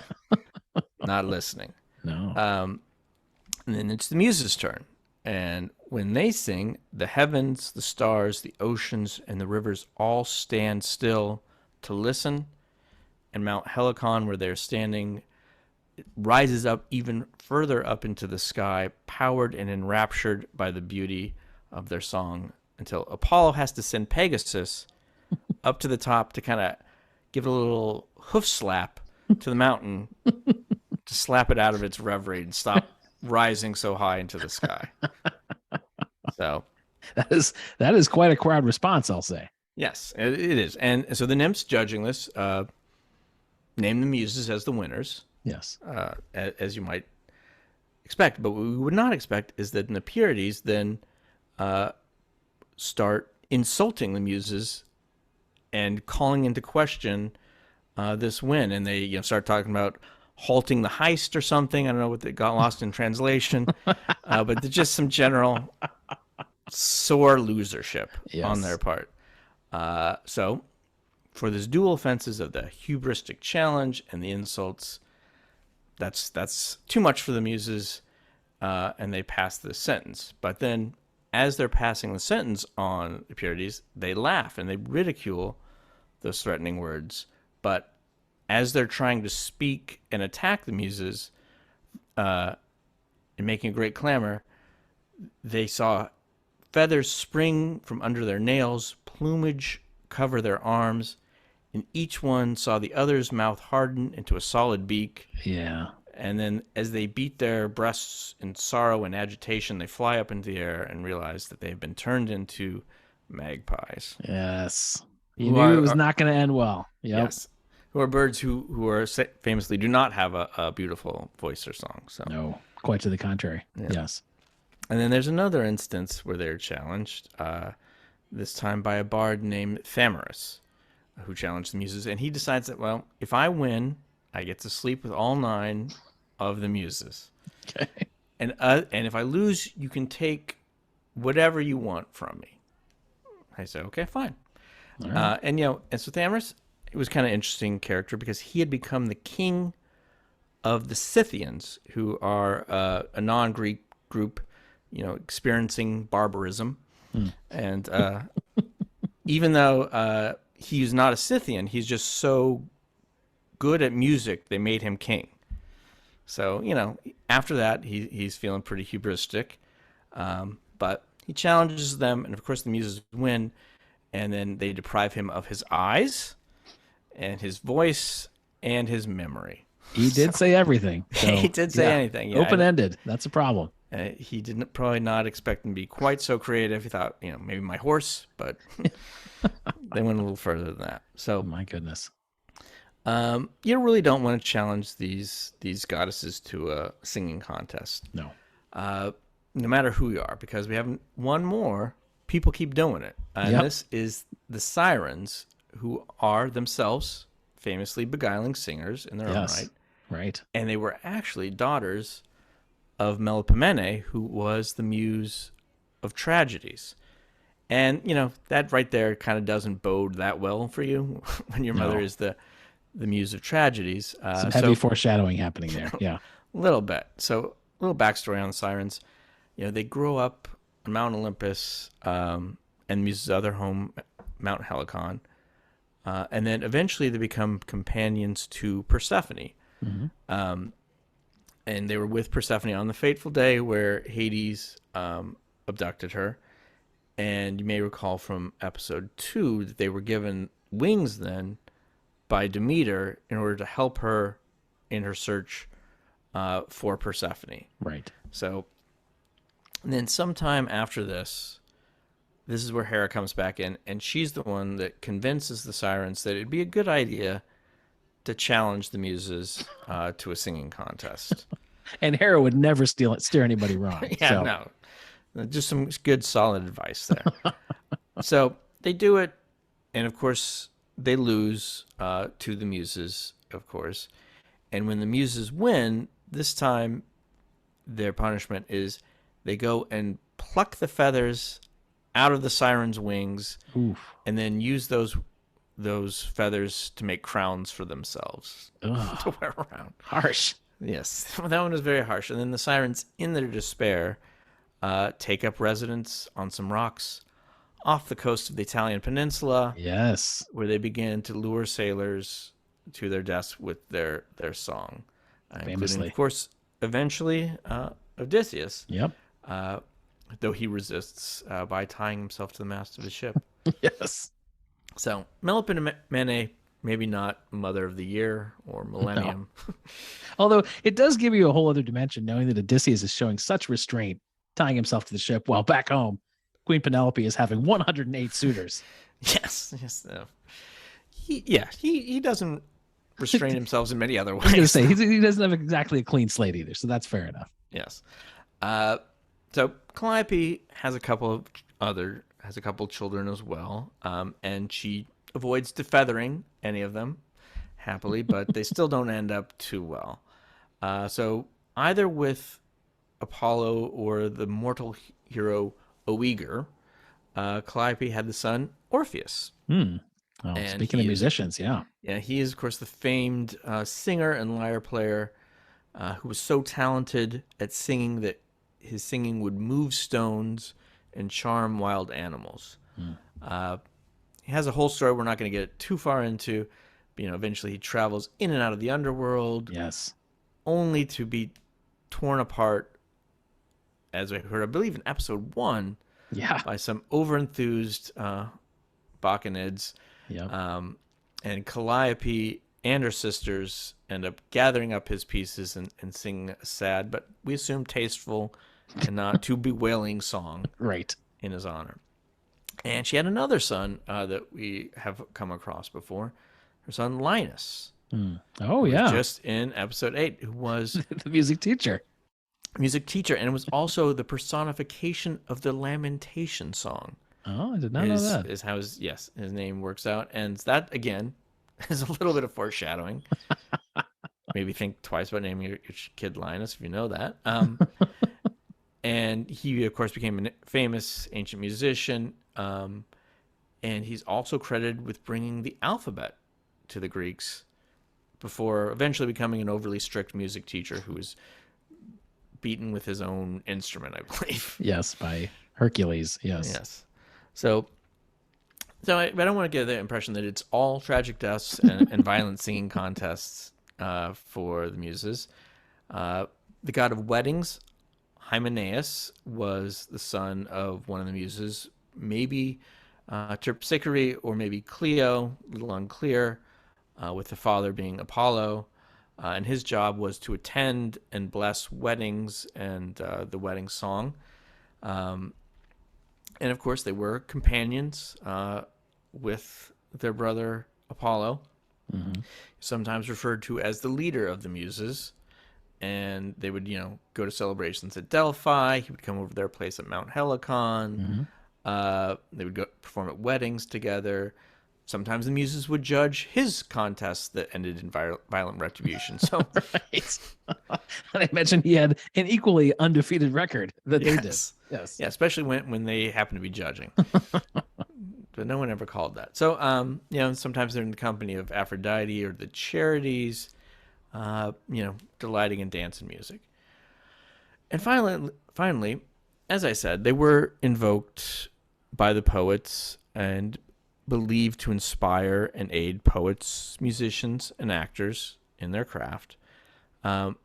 Speaker 2: Not listening.
Speaker 1: No.
Speaker 2: And then it's the Muses' turn. And when they sing, the heavens, the stars, the oceans, and the rivers all stand still to listen. And Mount Helicon, where they're standing, rises up even further up into the sky, powered and enraptured by the beauty of their song, until Apollo has to send Pegasus up to the top to kind of give it a little hoof slap to the mountain to slap it out of its reverie and stop rising so high into the sky. So
Speaker 1: that is quite a crowd response, I'll say.
Speaker 2: Yes, it is. And so the nymphs judging this name the Muses as the winners.
Speaker 1: Yes.
Speaker 2: As you might expect. But what we would not expect is that the Pleiades then start insulting the Muses and calling into question this win. And they start talking about halting the heist or something. I don't know what they got lost in translation. But just some general sore losership on their part. So for this dual offenses of the hubristic challenge and the insults, that's too much for the Muses, and they pass the sentence. But then, as they're passing the sentence on the Pleiades, they laugh and they ridicule those threatening words. But as they're trying to speak and attack the Muses, and making a great clamor, they saw feathers spring from under their nails, plumage cover their arms, and each one saw the other's mouth harden into a solid beak.
Speaker 1: Yeah.
Speaker 2: And then as they beat their breasts in sorrow and agitation, they fly up into the air and realize that they've been turned into magpies.
Speaker 1: Yes. You knew it was not going to end well. Yep.
Speaker 2: Yes. Who are birds who are famously do not have a beautiful voice or song. So
Speaker 1: no, quite to the contrary. Yeah. Yes.
Speaker 2: And then there's another instance where they're challenged, this time by a bard named Thamyris, who challenged the Muses. And he decides that, well, if I win, I get to sleep with all 9 of the Muses.
Speaker 1: Okay.
Speaker 2: And if I lose, you can take whatever you want from me. I said, okay, fine. Right. And so Thamyris, it was kind of interesting character because he had become the king of the Scythians, who are a non-Greek group, experiencing barbarism. And even though he's not a Scythian, he's just so good at music, they made him king. So, after that, he's feeling pretty hubristic. But he challenges them, and of course the Muses win, and then they deprive him of his eyes, and his voice, and his memory.
Speaker 1: He did say everything. So,
Speaker 2: he did say anything. Yeah,
Speaker 1: open-ended. That's a problem.
Speaker 2: He didn't probably not expect him to be quite so creative. He thought, maybe my horse, but they went a little further than that. So,
Speaker 1: my goodness.
Speaker 2: You really don't want to challenge these goddesses to a singing contest.
Speaker 1: No.
Speaker 2: No matter who you are, because we have one more. People keep doing it. And this is the Sirens, who are themselves famously beguiling singers in their own right.
Speaker 1: Right.
Speaker 2: And they were actually daughters of Melpomene, who was the muse of tragedies. And, that right there kind of doesn't bode that well for you when your mother is the muse of tragedies.
Speaker 1: Some heavy foreshadowing happening there. Yeah.
Speaker 2: A little bit. So a little backstory on the Sirens. They grow up on Mount Olympus and Muses' other home, Mount Helicon. And then eventually they become companions to Persephone. Mm-hmm. And they were with Persephone on the fateful day where Hades abducted her. And you may recall from episode 2 that they were given wings then by Demeter in order to help her in her search for Persephone.
Speaker 1: Right.
Speaker 2: So, and then sometime after this is where Hera comes back in, and she's the one that convinces the Sirens that it'd be a good idea to challenge the Muses to a singing contest.
Speaker 1: And Hera would never steer anybody wrong.
Speaker 2: Yeah, no. Just some good, solid advice there. So they do it, and of course, they lose to the Muses, of course. And when the Muses win, this time their punishment is they go and pluck the feathers out of the Sirens' wings.
Speaker 1: Oof.
Speaker 2: And then use those feathers to make crowns for themselves to wear around.
Speaker 1: Harsh.
Speaker 2: Yes, that one was very harsh. And then the Sirens, in their despair, take up residence on some rocks off the coast of the Italian peninsula.
Speaker 1: Yes.
Speaker 2: Where they begin to lure sailors to their deaths with their song. Including, of course, eventually Odysseus.
Speaker 1: Yep.
Speaker 2: Though he resists by tying himself to the mast of the ship.
Speaker 1: Yes.
Speaker 2: So, Melpomene, maybe not Mother of the Year or Millennium.
Speaker 1: No. Although it does give you a whole other dimension, knowing that Odysseus is showing such restraint, tying himself to the ship, while back home, Queen Penelope is having 108 suitors.
Speaker 2: Yes. He doesn't restrain himself in many other ways.
Speaker 1: I was going to say, he doesn't have exactly a clean slate either, so that's fair enough.
Speaker 2: Yes. So Calliope has a couple children as well, and she avoids defeathering any of them happily, but they still don't end up too well. So either with Apollo or the mortal hero Oeager, Calliope had the son Orpheus.
Speaker 1: Oh, speaking of musicians, yeah,
Speaker 2: he is of course the famed singer and lyre player who was so talented at singing that his singing would move stones and charm wild animals. He has a whole story we're not going to get too far into. But, eventually he travels in and out of the underworld.
Speaker 1: Yes.
Speaker 2: Only to be torn apart, as I heard, I believe in episode 1, by some overenthused Bacchanids.
Speaker 1: Yeah.
Speaker 2: And Calliope and her sisters end up gathering up his pieces and singing a sad, but we assume tasteful and not too bewailing song
Speaker 1: right
Speaker 2: in his honor. And she had another son that we have come across before, her son Linus.
Speaker 1: Oh, yeah.
Speaker 2: Just in episode 8, who was
Speaker 1: the music teacher,
Speaker 2: and was also the personification of the lamentation song.
Speaker 1: Oh, I did not know that.
Speaker 2: Is how his name works out. And that, again, is a little bit of foreshadowing. Maybe think twice about naming your kid Linus if you know that. And he, of course, became a famous ancient musician. And he's also credited with bringing the alphabet to the Greeks before eventually becoming an overly strict music teacher who was beaten with his own instrument, I believe.
Speaker 1: Yes, by Hercules. Yes.
Speaker 2: So I don't want to give the impression that it's all tragic deaths and violent singing contests for the Muses. The god of weddings, Hymenaeus, was the son of one of the Muses, maybe Terpsichore or maybe Clio, a little unclear, with the father being Apollo. And his job was to attend and bless weddings and the wedding song. And of course, they were companions with their brother Apollo, sometimes referred to as the leader of the Muses. And they would, go to celebrations at Delphi. He would come over their place at Mount Helicon. They would go perform at weddings together. Sometimes the Muses would judge his contests that ended in violent retribution. So,
Speaker 1: right. I imagine he had an equally undefeated record that they did. Yes.
Speaker 2: Yeah, especially when they happen to be judging. But no one ever called that. So, sometimes they're in the company of Aphrodite or the Charities, delighting in dance and music. And finally, as I said, they were invoked by the poets and believed to inspire and aid poets, musicians, and actors in their craft. And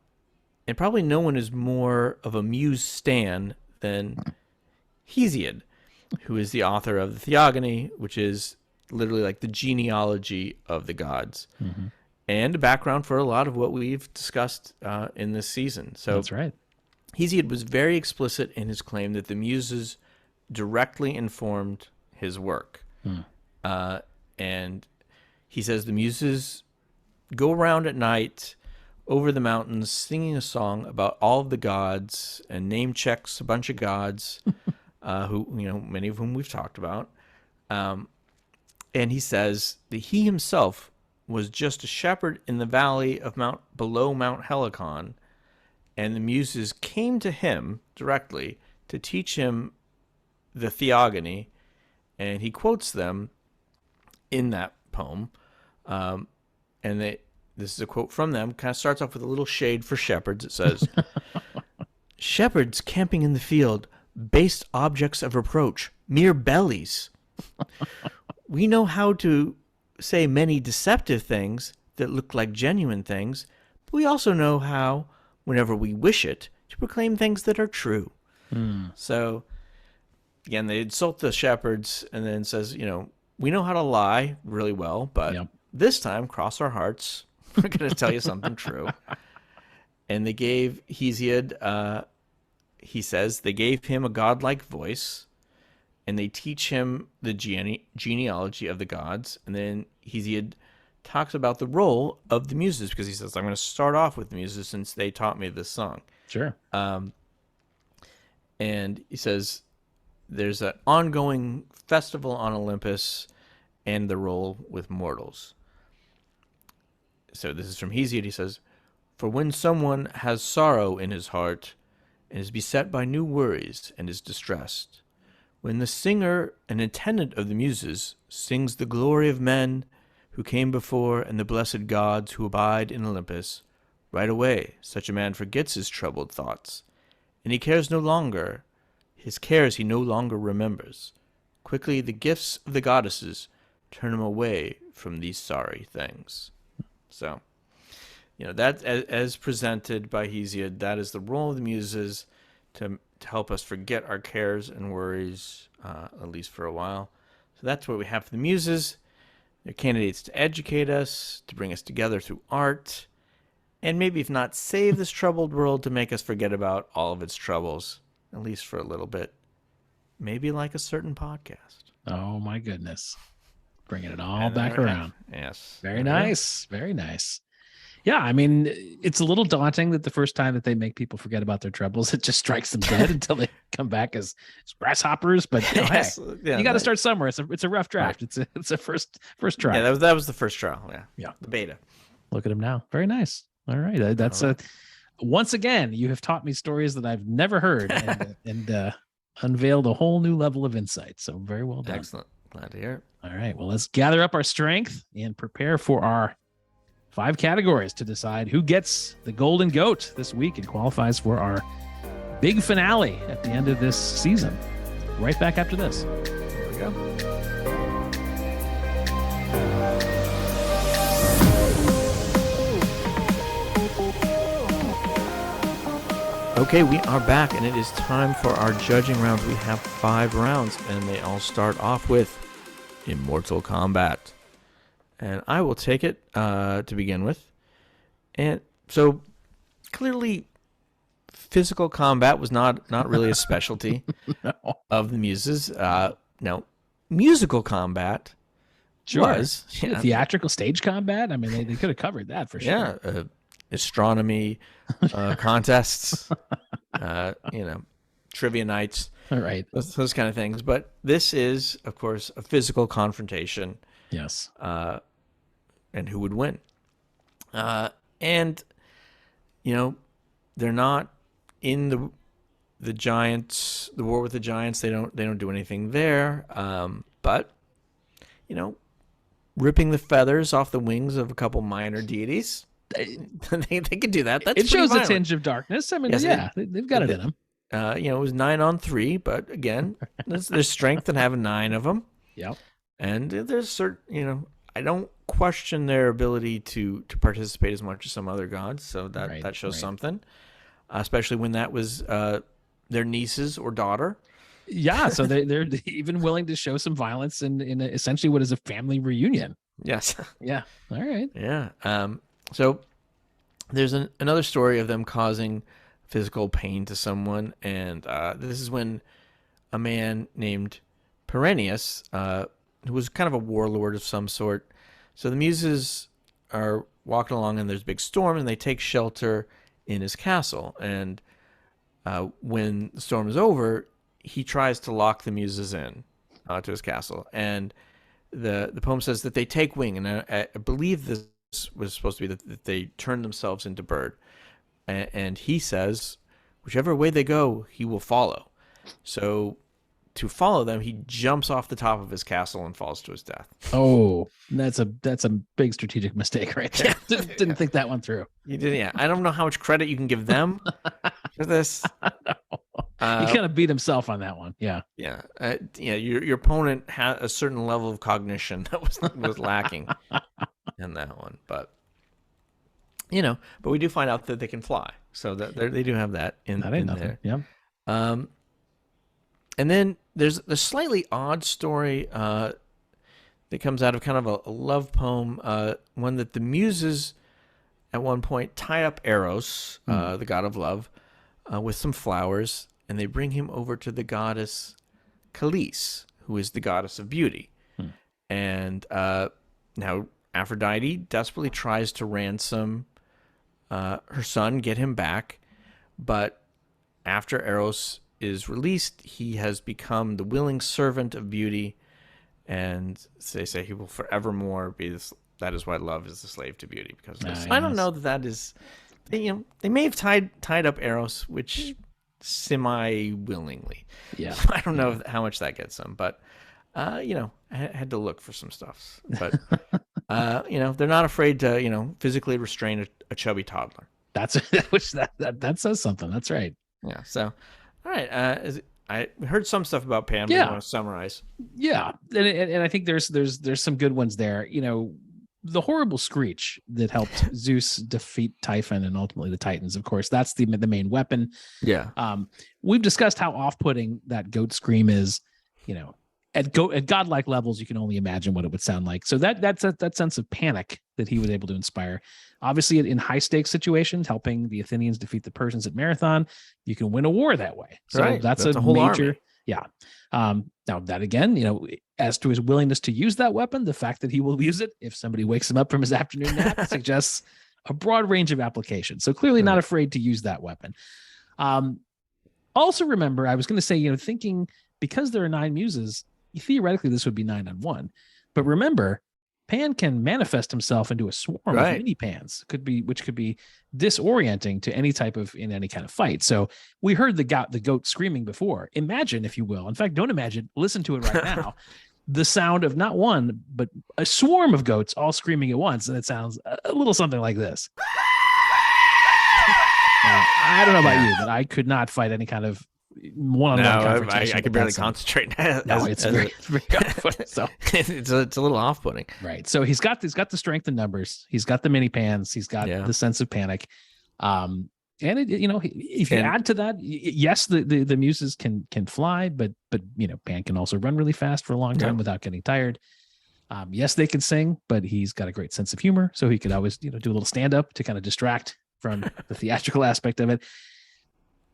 Speaker 2: probably no one is more of a muse stan than Hesiod, who is the author of the Theogony, which is literally like the genealogy of the gods,
Speaker 1: Mm-hmm.
Speaker 2: and a background for a lot of what we've discussed in this season. So
Speaker 1: That's right.
Speaker 2: Hesiod was very explicit in his claim that the Muses directly informed his work. And he says the Muses go around at night over the mountains singing a song about all of the gods and name checks a bunch of gods, who, many of whom we've talked about. And he says that he himself was just a shepherd in the valley of below Mount Helicon, and the Muses came to him directly to teach him the theogony, and he quotes them in that poem. This is a quote from them. Kind of starts off with a little shade for shepherds. It says, "Shepherds camping in the field, based objects of reproach, mere bellies. We know how to say many deceptive things that look like genuine things, but we also know how, whenever we wish it, to proclaim things that are true." So, again, they insult the shepherds and then says, we know how to lie really well, but this time, cross our hearts, we're going to tell you something true. And they gave Hesiod, he says, they gave him a godlike voice, and they teach him the genealogy of the gods. And then Hesiod talks about the role of the Muses, because he says, I'm going to start off with the Muses since they taught me this song.
Speaker 1: Sure.
Speaker 2: And he says there's an ongoing festival on Olympus and the role with mortals. So this is from Hesiod. He says, "For when someone has sorrow in his heart and is beset by new worries and is distressed, when the singer and attendant of the Muses sings the glory of men who came before and the blessed gods who abide in Olympus, right away such a man forgets his troubled thoughts, and he cares no longer. His cares he no longer remembers. Quickly the gifts of the goddesses turn him away from these sorry things." So, that as presented by Hesiod, that is the role of the Muses to help us forget our cares and worries, at least for a while. So that's what we have for the Muses. They're candidates to educate us, to bring us together through art, and maybe if not save this troubled world, to make us forget about all of its troubles, at least for a little bit. Maybe like a certain podcast.
Speaker 1: Oh my goodness. Bringing it all back around.
Speaker 2: Yes.
Speaker 1: Very nice. Very nice. Yeah, I mean, it's a little daunting that the first time that they make people forget about their troubles, it just strikes them dead until they come back as grasshoppers. But
Speaker 2: Yes,
Speaker 1: you got to start somewhere. It's a rough draft.
Speaker 2: Right.
Speaker 1: It's a first try.
Speaker 2: Yeah, that was the first trial.
Speaker 1: Yeah.
Speaker 2: The beta.
Speaker 1: Look at him now. Very nice. All right. That's once again, you have taught me stories that I've never heard and unveiled a whole new level of insight. So very well done.
Speaker 2: Excellent. Glad to hear it.
Speaker 1: All right. Well, let's gather up our strength and prepare for our 5 categories to decide who gets the golden goat this week and qualifies for our big finale at the end of this season. Right back after this.
Speaker 2: Here we go. Okay, we are back, and it is time for our judging rounds. We have 5 rounds, and they all start off with Immortal Combat. And I will take it to begin with. And so, clearly, physical combat was not really a specialty of the Muses. No, musical combat was.
Speaker 1: Yeah. Theatrical stage combat? I mean, they could have covered that for sure.
Speaker 2: Yeah, astronomy contests, trivia nights.
Speaker 1: All right.
Speaker 2: Those kind of things. But this is, of course, a physical confrontation.
Speaker 1: Yes.
Speaker 2: And who would win? And they're not in the giants, the war with the giants. They don't do anything there. But ripping the feathers off the wings of a couple minor deities, they can do that. That's
Speaker 1: it shows
Speaker 2: violent.
Speaker 1: a tinge of darkness. I mean,
Speaker 2: yes,
Speaker 1: they've got it in them.
Speaker 2: It was 9 on 3, but again, there's strength in having 9 of them.
Speaker 1: Yep.
Speaker 2: And there's certain, I don't question their ability to participate as much as some other gods. So that shows something, especially when that was their niece's or daughter.
Speaker 1: Yeah, so they're even willing to show some violence in essentially what is a family reunion.
Speaker 2: Yes.
Speaker 1: Yeah. All right.
Speaker 2: Yeah. So there's another story of them causing physical pain to someone, and this is when a man named Perennius, who was kind of a warlord of some sort. So the Muses are walking along, and there's a big storm, and they take shelter in his castle. And when the storm is over, he tries to lock the Muses in to his castle. And the poem says that they take wing, and I believe this was supposed to be that they turn themselves into bird. And he says, whichever way they go, he will follow. So to follow them, he jumps off the top of his castle and falls to his death.
Speaker 1: Oh, that's a big strategic mistake right there. Didn't think that one through.
Speaker 2: You did, yeah. I don't know how much credit you can give them for this.
Speaker 1: He kind of beat himself on that one. Yeah.
Speaker 2: Yeah. Your opponent had a certain level of cognition that was lacking in that one, but we do find out that they can fly, so that they do have that in there.
Speaker 1: Yeah.
Speaker 2: And then there's a slightly odd story that comes out of kind of a love poem, one that the Muses at one point tie up Eros, the god of love, with some flowers, and they bring him over to the goddess Callis, who is the goddess of beauty. And now Aphrodite desperately tries to ransom her son, get him back, but after Eros is released, he has become the willing servant of beauty, and they say he will forevermore be this. That is why love is the slave to beauty. Because I don't know that is, they may have tied up Eros, which semi-willingly.
Speaker 1: Yeah,
Speaker 2: I don't know how much that gets them, but I had to look for some stuff. But they're not afraid to physically restrain a chubby toddler.
Speaker 1: That's that says something. That's right.
Speaker 2: Yeah. So, all right. I heard some stuff about Pan. But I want to summarize.
Speaker 1: Yeah, and I think there's some good ones there. The horrible screech that helped Zeus defeat Typhon and ultimately the Titans. Of course, that's the main weapon.
Speaker 2: Yeah.
Speaker 1: We've discussed how off-putting that goat scream is. At godlike levels, you can only imagine what it would sound like. So that sense of panic that he was able to inspire. Obviously, in high stakes situations, helping the Athenians defeat the Persians at Marathon, you can win a war that way. So
Speaker 2: right.
Speaker 1: that's
Speaker 2: a
Speaker 1: whole
Speaker 2: major
Speaker 1: army. Yeah. Now that again, as to his willingness to use that weapon, the fact that he will use it if somebody wakes him up from his afternoon nap suggests a broad range of applications. So clearly not afraid to use that weapon. Also remember, I was going to say, thinking because there are 9 muses, theoretically this would be 9 on 1. But remember, Pan can manifest himself into a swarm of mini Pans, which could be disorienting to any kind of fight. So we heard the goat screaming before. Imagine, if you will. In fact, don't imagine. Listen to it right now. The sound of not one, but a swarm of goats all screaming at once, and it sounds a little something like this. Now, I don't know about you, but I could not fight any kind of one-on-one confrontation.
Speaker 2: I could barely concentrate.
Speaker 1: It's very off-putting. So
Speaker 2: it's a little off-putting.
Speaker 1: Right. So he's got the strength in numbers. He's got the mini Pans. He's got the sense of panic. And if you add to that, yes, the Muses can fly, but Pan can also run really fast for a long time without getting tired. Yes, they can sing, but he's got a great sense of humor, so he could always do a little stand-up to kind of distract from the theatrical aspect of it.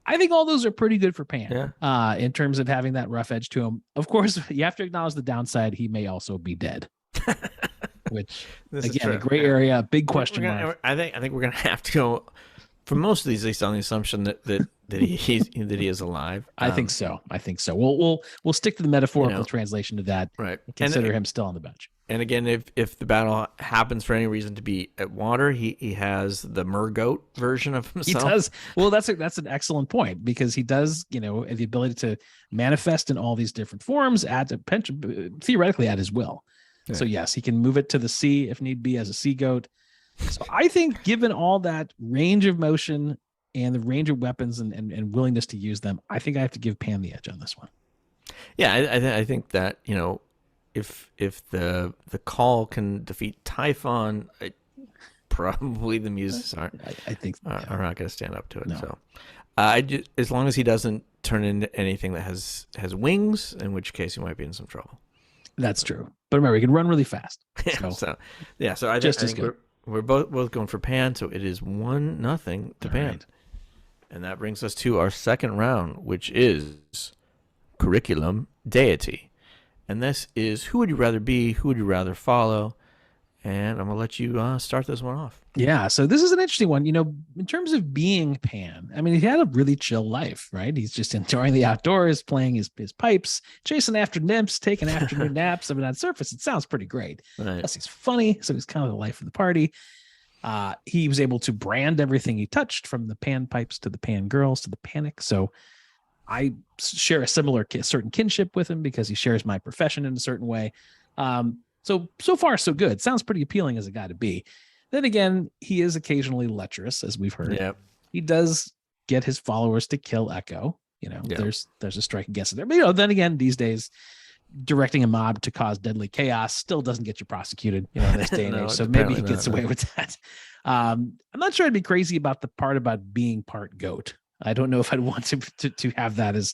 Speaker 1: I think all those are pretty good for Pan in terms of having that rough edge to him. Of course, you have to acknowledge the downside. He may also be dead, which again, a gray area, a big question mark.
Speaker 2: I think we're gonna have to go for most of these, at least on the assumption that he is alive.
Speaker 1: I think so. We'll stick to the metaphorical translation of that.
Speaker 2: Right.
Speaker 1: Consider him still on the bench.
Speaker 2: And again, if the battle happens for any reason to be at water, he has the mergoat version of himself.
Speaker 1: He does. Well, that's an excellent point, because he does, the ability to manifest in all these different forms theoretically at his will. Right. So yes, he can move it to the sea if need be as a sea goat. So I think given all that range of motion and the range of weapons and willingness to use them, I think I have to give Pan the edge on this one.
Speaker 2: Yeah, I think that, if the call can defeat Typhon, probably the Muses are not going to stand up to it. No. So as long as he doesn't turn into anything that has wings, in which case you might be in some trouble.
Speaker 1: That's true. But remember, he can run really fast.
Speaker 2: So I think we're both going for Pan, so it is 1-0 to Pan. Right. And that brings us to our second round, which is curriculum deity. And this is who would you rather be, who would you rather follow? And I'm going to let you start this one off.
Speaker 1: Yeah, so this is an interesting one. In terms of being Pan, I mean, he had a really chill life, right? He's just enjoying the outdoors, playing his pipes, chasing after nymphs, taking afternoon naps. I mean, on surface, it sounds pretty great. Right. Plus, he's funny, so he's kind of the life of the party. He was able to brand everything he touched, from the Pan pipes to the Pan girls to the panic. So I share a certain kinship with him because he shares my profession in a certain way. So far, so good. Sounds pretty appealing as a guy to be. Then again, he is occasionally lecherous, as we've heard. Yep. He does get his followers to kill Echo. Yep. There's a strike against it there. But then again, these days, directing a mob to cause deadly chaos still doesn't get you prosecuted, in this day and age. So maybe he gets away with that. I'm not sure I'd be crazy about the part about being part goat. I don't know if I'd want to have that as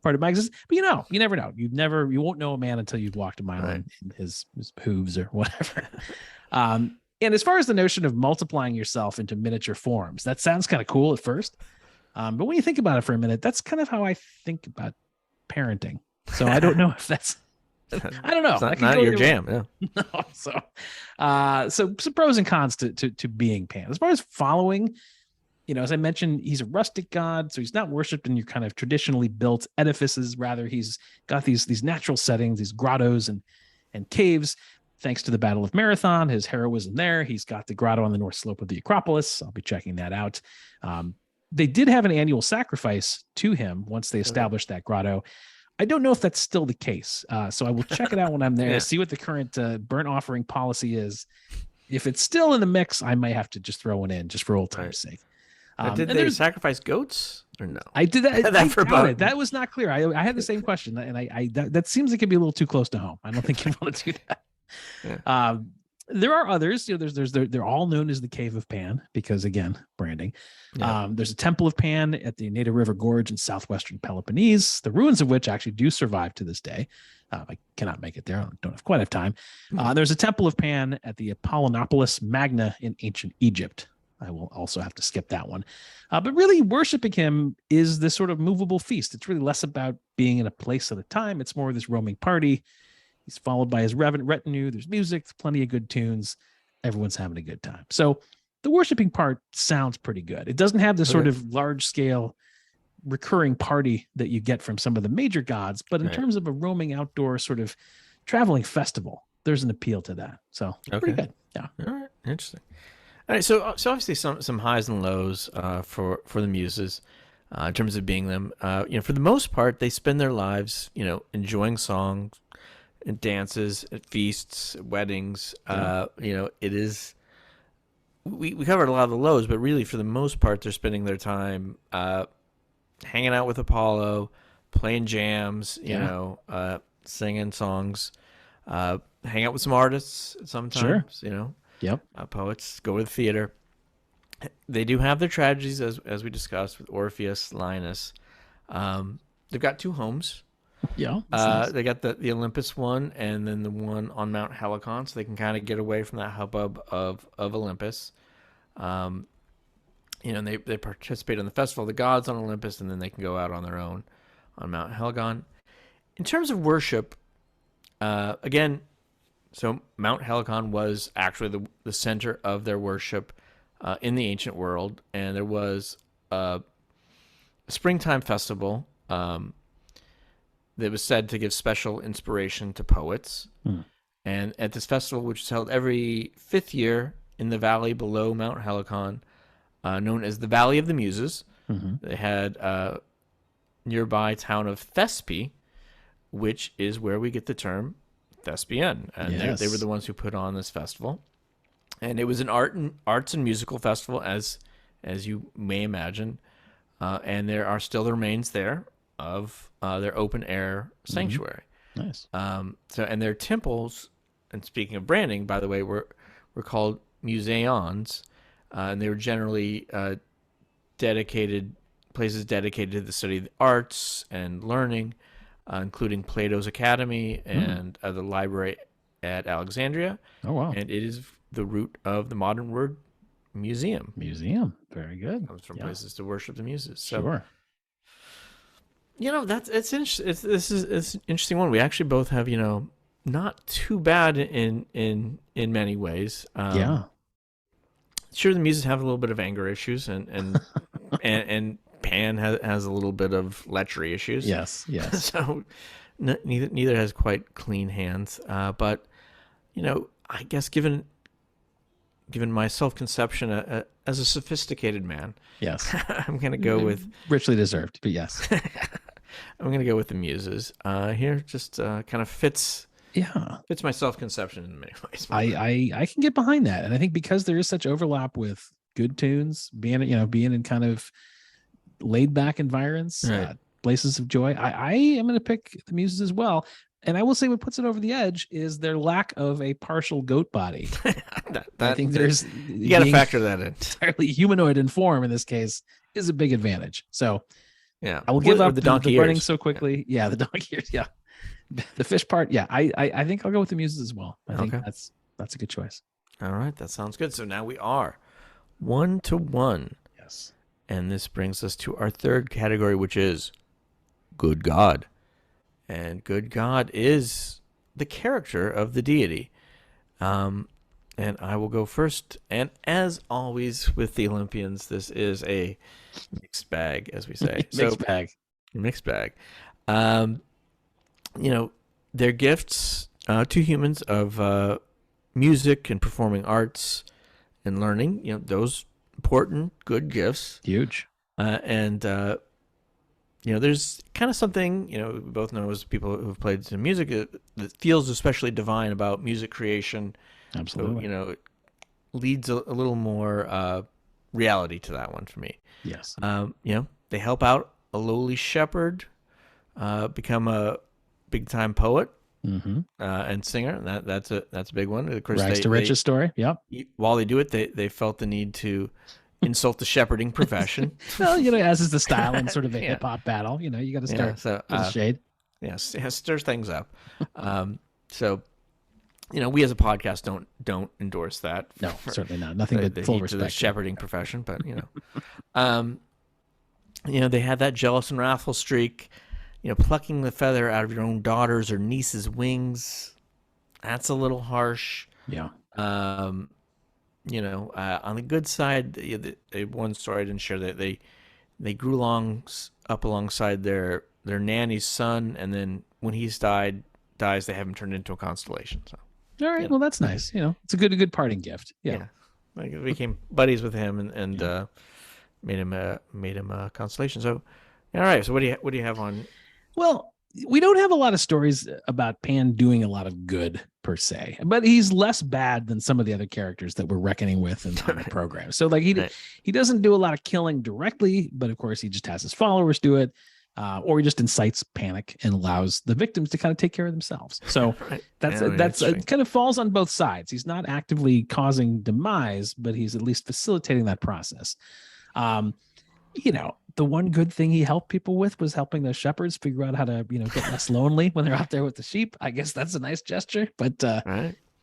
Speaker 1: part of my existence, but you never know. You won't know a man until you've walked a mile in his hooves or whatever. And as far as the notion of multiplying yourself into miniature forms, that sounds kind of cool at first. But when you think about it for a minute, that's kind of how I think about parenting. So I don't know if that's, I don't know.
Speaker 2: It's not your jam. Yeah.
Speaker 1: No, so some pros and cons to being Pan. As far as following, as I mentioned, he's a rustic god, so he's not worshipped in your kind of traditionally built edifices. Rather, he's got these natural settings, these grottos and caves. Thanks to the Battle of Marathon, his heroism there. He's got the grotto on the north slope of the Acropolis. I'll be checking that out. They did have an annual sacrifice to him once they established that grotto. I don't know if that's still the case. So I will check it out when I'm there, see what the current burnt offering policy is. If it's still in the mix, I might have to just throw one in just for old time's sake.
Speaker 2: Did they sacrifice goats or no?
Speaker 1: I did that. That was not clear. I had the same question, and that seems like it'd be a little too close to home. I don't think you want to do that. Yeah. There are others. They're all known as the Cave of Pan because, again, branding. Yeah. There's a Temple of Pan at the Neda River Gorge in southwestern Peloponnese, the ruins of which actually do survive to this day. I cannot make it there. I don't quite have time. There's a Temple of Pan at the Apollonopolis Magna in ancient Egypt. I will also have to skip that one. But really, worshiping him is this sort of movable feast. It's really less about being in a place at a time. It's more of this roaming party. He's followed by his retinue. There's music, plenty of good tunes. Everyone's having a good time. So the worshiping part sounds pretty good. It doesn't have the sort of large-scale recurring party that you get from some of the major gods, but in terms of a roaming outdoor sort of traveling festival, there's an appeal to that. So pretty good. Yeah.
Speaker 2: All right. Interesting. All right. So obviously some highs and lows for the Muses in terms of being them. For the most part, they spend their lives, enjoying songs and dances at feasts, at weddings. It is. We covered a lot of the lows, but really for the most part, they're spending their time hanging out with Apollo, playing jams, singing songs, hang out with some artists sometimes,
Speaker 1: Yep.
Speaker 2: Poets, go to the theater. They do have their tragedies, as we discussed, with Orpheus, Linus. They've got two homes.
Speaker 1: Yeah. Nice.
Speaker 2: They got the Olympus one and then the one on Mount Helicon, so they can kind of get away from that hubbub of Olympus. And they participate in the Festival of the Gods on Olympus, and then they can go out on their own on Mount Helicon. In terms of worship, again, so Mount Helicon was actually the center of their worship in the ancient world, and there was a springtime festival that was said to give special inspiration to poets. And at this festival, which is held every 5th year in the valley below Mount Helicon, known as the Valley of the Muses, they had a nearby town of Thespe, which is where we get the term thespian. And they were the ones who put on this festival. And it was an arts and musical festival, as you may imagine. And there are still the remains there of their open air sanctuary.
Speaker 1: Nice.
Speaker 2: And their temples, and speaking of branding, by the way, were called museons, and they were generally dedicated places dedicated to the study of the arts and learning, including Plato's Academy and the library at Alexandria.
Speaker 1: Oh, wow.
Speaker 2: And it is the root of the modern word museum.
Speaker 1: Museum. Very good.
Speaker 2: It comes from places to worship the Muses. So,
Speaker 1: Sure.
Speaker 2: it's interesting. It's an interesting one. We actually both have, not too bad in many ways. Sure, the Muses have a little bit of anger issues, and Pan has a little bit of lechery issues.
Speaker 1: Yes.
Speaker 2: So neither has quite clean hands. But I guess given my self-conception as a sophisticated man,
Speaker 1: yes,
Speaker 2: I'm gonna go with
Speaker 1: richly deserved, but yes,
Speaker 2: I'm gonna go with the Muses. Here just kind of fits my self-conception in many ways.
Speaker 1: I can get behind that, and I think because there is such overlap with good tunes, being in kind of laid back environs,
Speaker 2: right.
Speaker 1: Places of joy. I am going to pick the Muses as well. And I will say what puts it over the edge is their lack of a partial goat body. I think
Speaker 2: you got to factor that in.
Speaker 1: Entirely humanoid in form in this case is a big advantage. So
Speaker 2: yeah,
Speaker 1: I will give up the donkey running so quickly. Yeah, the donkey ears. Yeah, the fish part. Yeah, I think I'll go with the Muses as well. I think that's a good choice.
Speaker 2: All right, that sounds good. So now we are 1-1.
Speaker 1: Yes,
Speaker 2: and this brings us to our third category, which is good God. And good God is the character of the deity. And I will go first. And as always with the Olympians, this is a mixed bag, as we say. Mixed bag. Their gifts to humans of music and performing arts and learning, those important, good gifts.
Speaker 1: Huge.
Speaker 2: There's kind of something, we both know as people who've played some music that feels especially divine about music creation.
Speaker 1: Absolutely.
Speaker 2: So, it leads a little more reality to that one for me.
Speaker 1: Yes.
Speaker 2: They help out a lowly shepherd become a big time poet and singer. That's a big one. Of course,
Speaker 1: rags to riches story. Yep.
Speaker 2: While they do it, they felt the need to insult the shepherding profession.
Speaker 1: Well, as is the style in sort of a hip hop battle. You got to start with the shade.
Speaker 2: Yes, it stirs things up. So, we as a podcast don't endorse that.
Speaker 1: No, certainly not. Nothing but full respect
Speaker 2: to the shepherding profession. But they had that jealous and wrathful streak. Plucking the feather out of your own daughter's or niece's wings. That's a little harsh.
Speaker 1: Yeah.
Speaker 2: On the good side, one story I didn't share that they grew up alongside their nanny's son, and then when he's dies, they have him turned into a constellation. So,
Speaker 1: all right, well that's nice. It's a good parting gift. Yeah.
Speaker 2: Like we became buddies with him and made him a constellation. So, all right. So what do you have on?
Speaker 1: Well, we don't have a lot of stories about Pan doing a lot of good per se, but he's less bad than some of the other characters that we're reckoning with in the program. So like he doesn't do a lot of killing directly, but of course he just has his followers do it, or he just incites panic and allows the victims to kind of take care of themselves. So that's it kind of falls on both sides. He's not actively causing demise, but he's at least facilitating that process. The one good thing he helped people with was helping the shepherds figure out how to, get less lonely when they're out there with the sheep. I guess that's a nice gesture, but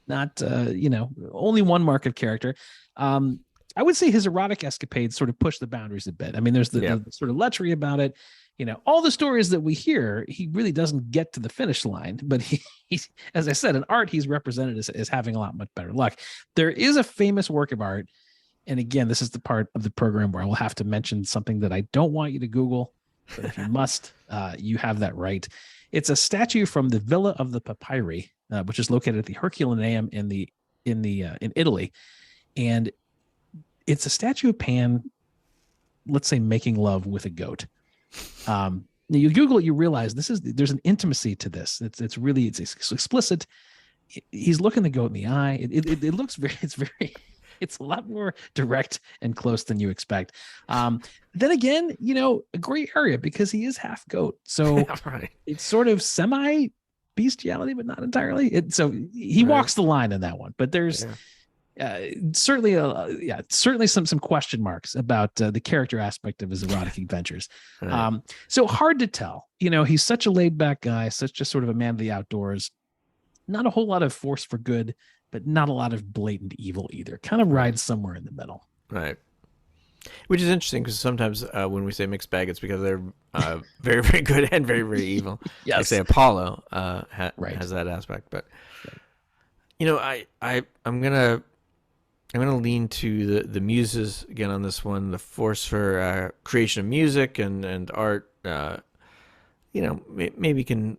Speaker 1: not, only one mark of character. I would say his erotic escapades sort of push the boundaries a bit. I mean, there's the sort of lechery about it. All the stories that we hear, he really doesn't get to the finish line, but he's, as I said, in art, he's represented as having a lot much better luck. There is a famous work of art. And again, this is the part of the program where I will have to mention something that I don't want you to Google, but if you must, you have that right. It's a statue from the Villa of the Papyri, which is located at the Herculaneum in Italy, and it's a statue of Pan, let's say, making love with a goat. You Google it, you realize there's an intimacy to this. It's explicit. He's looking the goat in the eye. It looks it's a lot more direct and close than you expect. Then again, a gray area because he is half goat. So it's sort of semi bestiality, but not entirely. So he walks the line in that one, but there's certainly, certainly some question marks about the character aspect of his erotic adventures.
Speaker 2: Right.
Speaker 1: So hard to tell. He's such a laid back guy, such just sort of a man of the outdoors. Not a whole lot of force for good, but not a lot of blatant evil either. Kind of rides somewhere in the middle.
Speaker 2: Right. Which is interesting because sometimes when we say mixed bag, it's because they're very, very good and very, very evil.
Speaker 1: Yes.
Speaker 2: Like say Apollo
Speaker 1: Right.
Speaker 2: has that aspect, but I'm gonna lean to the Muses again on this one. The force for creation of music and art. Maybe can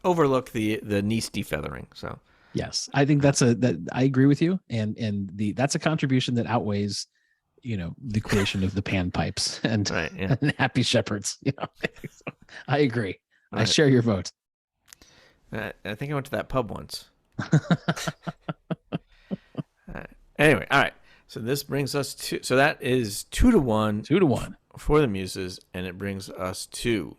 Speaker 2: overlook the niece defeathering. So.
Speaker 1: Yes, I think that I agree with you, and that's a contribution that outweighs, the creation of the panpipes and,
Speaker 2: right, yeah.
Speaker 1: and happy shepherds. So I agree.
Speaker 2: Right.
Speaker 1: I share your vote.
Speaker 2: I think I went to that pub once. Anyway, all right. So this brings us to that is 2-1.
Speaker 1: 2-1
Speaker 2: for the Muses, and it brings us to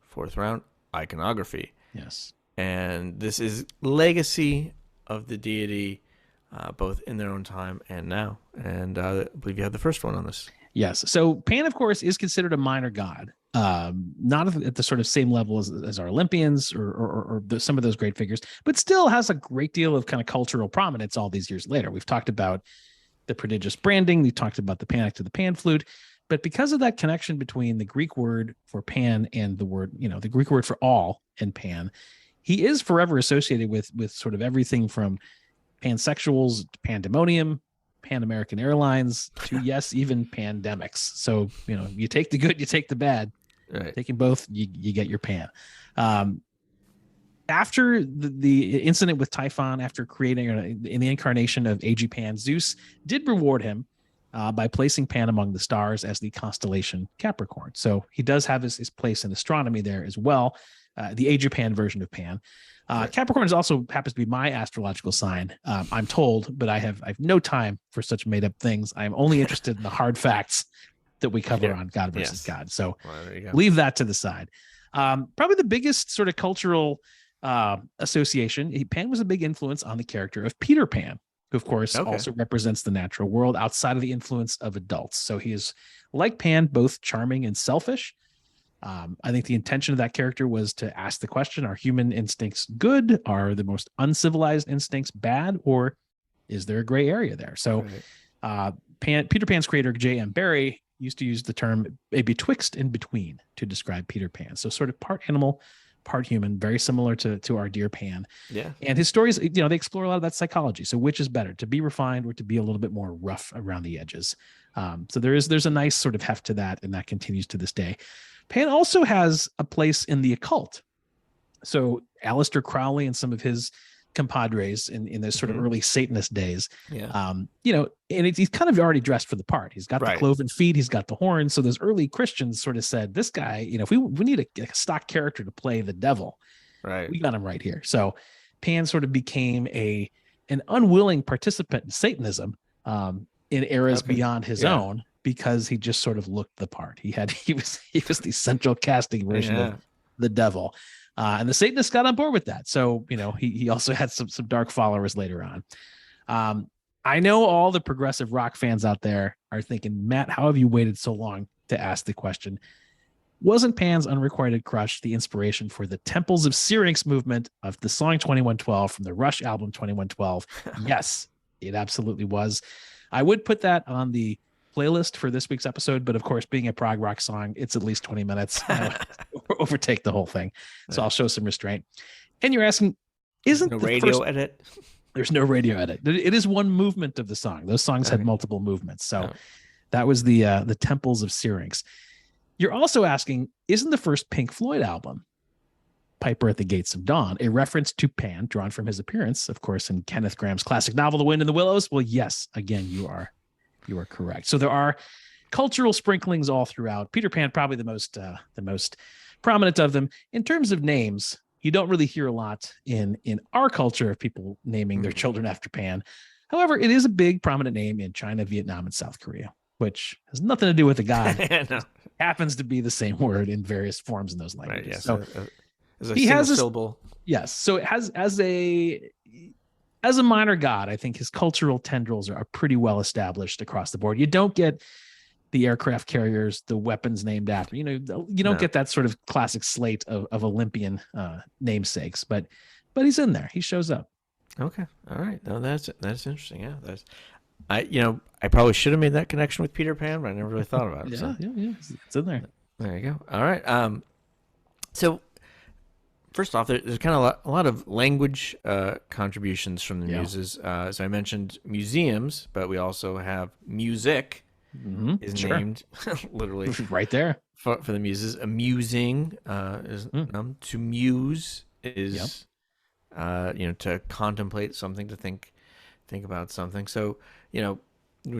Speaker 2: fourth round iconography.
Speaker 1: Yes.
Speaker 2: And this is legacy of the deity, both in their own time and now. And I believe you have the first one on this.
Speaker 1: Yes. So Pan, of course, is considered a minor god, not at the sort of same level as our Olympians or some of those great figures, but still has a great deal of kind of cultural prominence all these years later. We've talked about the prodigious branding. We talked about the panic to the pan flute. But because of that connection between the Greek word for pan and the word, the Greek word for all and pan, he is forever associated with sort of everything from pansexuals to pandemonium, Pan American Airlines to, yes, even pandemics. So, you take the good, you take the bad.
Speaker 2: Right.
Speaker 1: Taking both, you get your pan. After the incident with Typhon, after creating in the incarnation of A.G. Pan, Zeus did reward him by placing Pan among the stars as the constellation Capricorn. So he does have his place in astronomy there as well. The A.G. Pan version of Pan. Right. Capricorn is also happens to be my astrological sign. I'm told, but I have no time for such made up things. I'm only interested in the hard facts that we cover on God versus God. So leave that to the side. Probably the biggest sort of cultural association. Pan was a big influence on the character of Peter Pan, who of course also represents the natural world outside of the influence of adults. So he is, like Pan, both charming and selfish. I think the intention of that character was to ask the question, are human instincts good? Are the most uncivilized instincts bad? Or is there a gray area there? So Peter Pan's creator, J.M. Barrie, used to use the term a betwixt in between to describe Peter Pan. So sort of part animal, part human, very similar to our dear Pan.
Speaker 2: Yeah.
Speaker 1: And his stories, they explore a lot of that psychology. So which is better, to be refined or to be a little bit more rough around the edges? So there's a nice sort of heft to that, and that continues to this day. Pan also has a place in the occult. So Aleister Crowley and some of his compadres in those sort of early Satanist days, and he's kind of already dressed for the part. He's got the cloven feet, he's got the horns. So those early Christians sort of said, this guy, if we need a stock character to play the devil, we got him right here. So Pan sort of became an unwilling participant in Satanism in eras beyond his own, because he just sort of looked the part. He was the central casting version of the devil. And the Satanists got on board with that. So, he also had some dark followers later on. I know all the progressive rock fans out there are thinking, Matt, how have you waited so long to ask the question? Wasn't Pan's unrequited crush the inspiration for the Temples of Syrinx movement of the song 2112 from the Rush album 2112? Yes, it absolutely was. I would put that on the playlist for this week's episode, but of course, being a prog rock song, it's at least 20 minutes. Overtake the whole thing. So I'll show some restraint. And you're asking, isn't
Speaker 2: no
Speaker 1: the
Speaker 2: radio edit?
Speaker 1: There's no radio edit. It is one movement of the song. Those songs had multiple movements. So that was the Temples of Syrinx. You're also asking, isn't the first Pink Floyd album, Piper at the Gates of Dawn, a reference to Pan drawn from his appearance, of course, in Kenneth Grahame's classic novel, The Wind in the Willows? Well, yes, again, you are correct. So there are cultural sprinklings all throughout. Peter Pan, probably the most prominent of them. In terms of names, you don't really hear a lot in our culture of people naming their children after Pan. However, it is a big prominent name in China, Vietnam, and South Korea, which has nothing to do with the god.
Speaker 2: No.
Speaker 1: Happens to be the same word in various forms in those languages.
Speaker 2: Right, yes.
Speaker 1: So
Speaker 2: as a
Speaker 1: he has
Speaker 2: syllable.
Speaker 1: Yes. So it has as a as a minor god, I think his cultural tendrils are pretty well established across the board. You don't get the aircraft carriers, the weapons named after, you don't get that sort of classic slate of Olympian namesakes, but he's in there. He shows up.
Speaker 2: Okay. All right. No, that's interesting. Yeah. I probably should have made that connection with Peter Pan, but I never really thought about it.
Speaker 1: Yeah. It's in there.
Speaker 2: There you go. All right. So first off, there's kind of a lot of language contributions from the Muses. As I mentioned, museums, but we also have music. Is named literally
Speaker 1: right there
Speaker 2: for the Muses. Amusing is to muse is to contemplate something, to think about something. So in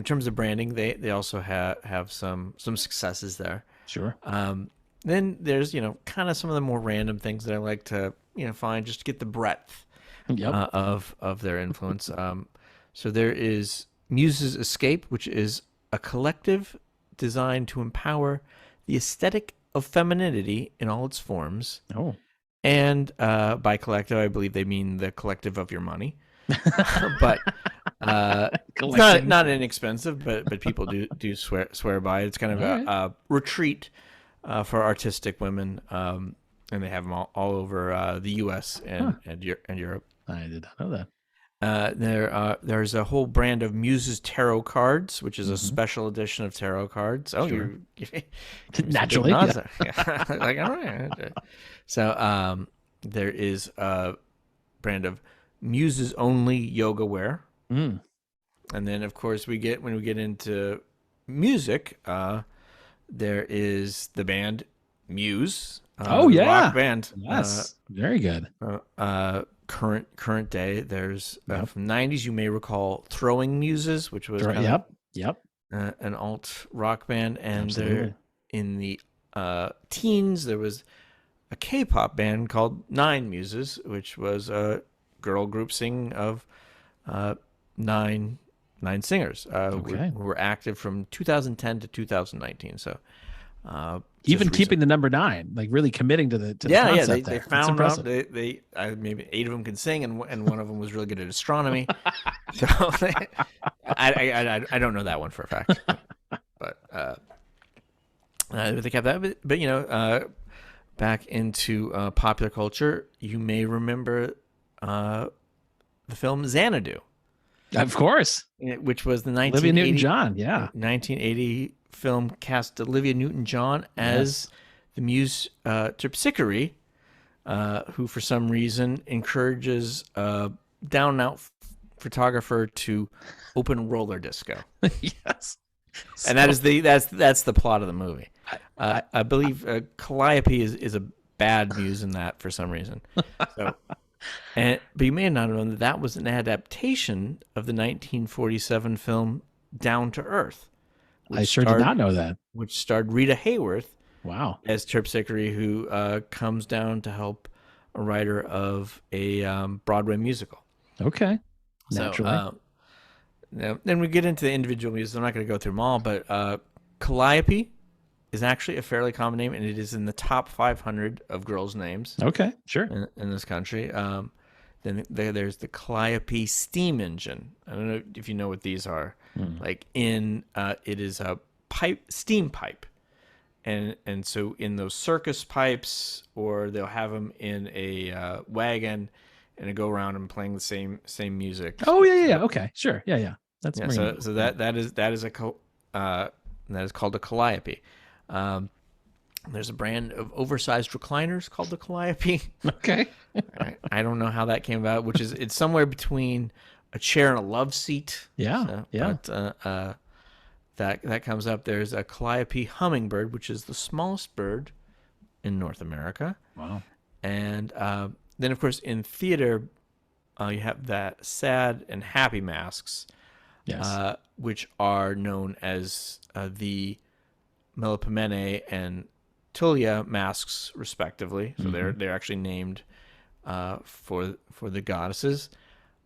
Speaker 2: terms of branding, they also have some successes there.
Speaker 1: Sure.
Speaker 2: Then there's kind of some of the more random things that I like to find just to get the breadth of their influence. So there is Muses Escape, which is a collective designed to empower the aesthetic of femininity in all its forms.
Speaker 1: Oh.
Speaker 2: And by collective, I believe they mean the collective of your money. But it's not inexpensive, but people do swear by it. It's kind of a retreat for artistic women, and they have them all over the U.S. and Europe.
Speaker 1: I did not know that.
Speaker 2: There's a whole brand of Muses tarot cards, which is a special edition of tarot cards. Oh,
Speaker 1: sure.
Speaker 2: you're
Speaker 1: naturally.
Speaker 2: Yeah. Like, all right. So there is a brand of Muses only yoga wear, and then of course when we get into music, there is the band Muse. Rock band.
Speaker 1: Yes, very good.
Speaker 2: Current day, there's from the 90s, you may recall Throwing Muses, which was an alt rock band, and there in the teens there was a K-pop band called Nine Muses, which was a girl group singing of nine singers who were active from 2010 to 2019 . So
Speaker 1: even keeping the number 9, like really committing to the concept.
Speaker 2: They found out they maybe 8 of them can sing, and one of them was really good at astronomy. So I don't know that one for a fact, but they kept that. But back into popular culture, you may remember the film Xanadu.
Speaker 1: Of course,
Speaker 2: which was the
Speaker 1: Olivia Newton-John,
Speaker 2: 1980 film, cast Olivia Newton-John as the muse Terpsichore, who for some reason encourages a down-and-out photographer to open roller disco.
Speaker 1: Yes,
Speaker 2: and that's the plot of the movie. I believe Calliope is a bad muse in that for some reason. So. But you may not have known that was an adaptation of the 1947 film Down to Earth.
Speaker 1: I sure did not know that.
Speaker 2: Which starred Rita Hayworth.
Speaker 1: Wow.
Speaker 2: As Terpsichore, who comes down to help a writer of a Broadway musical.
Speaker 1: Okay. Naturally.
Speaker 2: So, then we get into the individual muses. I'm not going to go through them all, but Calliope is actually a fairly common name, and it is in the top 500 of girls' names.
Speaker 1: Okay, sure.
Speaker 2: In this country. Then there's the Calliope steam engine. I don't know if you know what these are. Like it is a steam pipe, and so in those circus pipes, or they'll have them in a wagon, and they go around and playing the same music.
Speaker 1: Oh yeah. Okay, sure. Yeah. That's
Speaker 2: so that is called a Calliope. There's a brand of oversized recliners called the Calliope.
Speaker 1: Okay.
Speaker 2: I don't know how that came about, it's somewhere between a chair and a love seat.
Speaker 1: Yeah.
Speaker 2: But, that comes up. There's a Calliope hummingbird, which is the smallest bird in North America.
Speaker 1: Wow.
Speaker 2: And then, of course, in theater, you have that sad and happy masks, which are known as the Melpomene and Tulia masks, respectively. So they're actually named for the goddesses.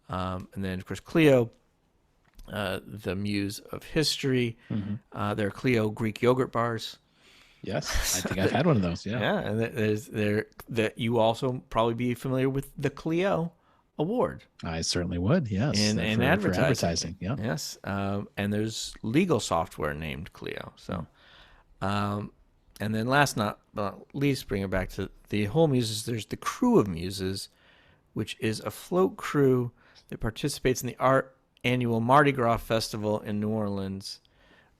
Speaker 2: And then, of course, Clio, the muse of history. There are Clio Greek yogurt bars.
Speaker 1: Yes, I think I've had one of those. Yeah.
Speaker 2: Yeah, and there's that you also probably be familiar with the Clio award
Speaker 1: I certainly would. Yes,
Speaker 2: in
Speaker 1: for
Speaker 2: advertising.
Speaker 1: advertising. Yeah.
Speaker 2: Yes, and there's legal software named Clio. So, and then last not least, bring it back to the whole Muses. There's the Crew of Muses, which is a float crew that participates in the annual Mardi Gras festival in New Orleans.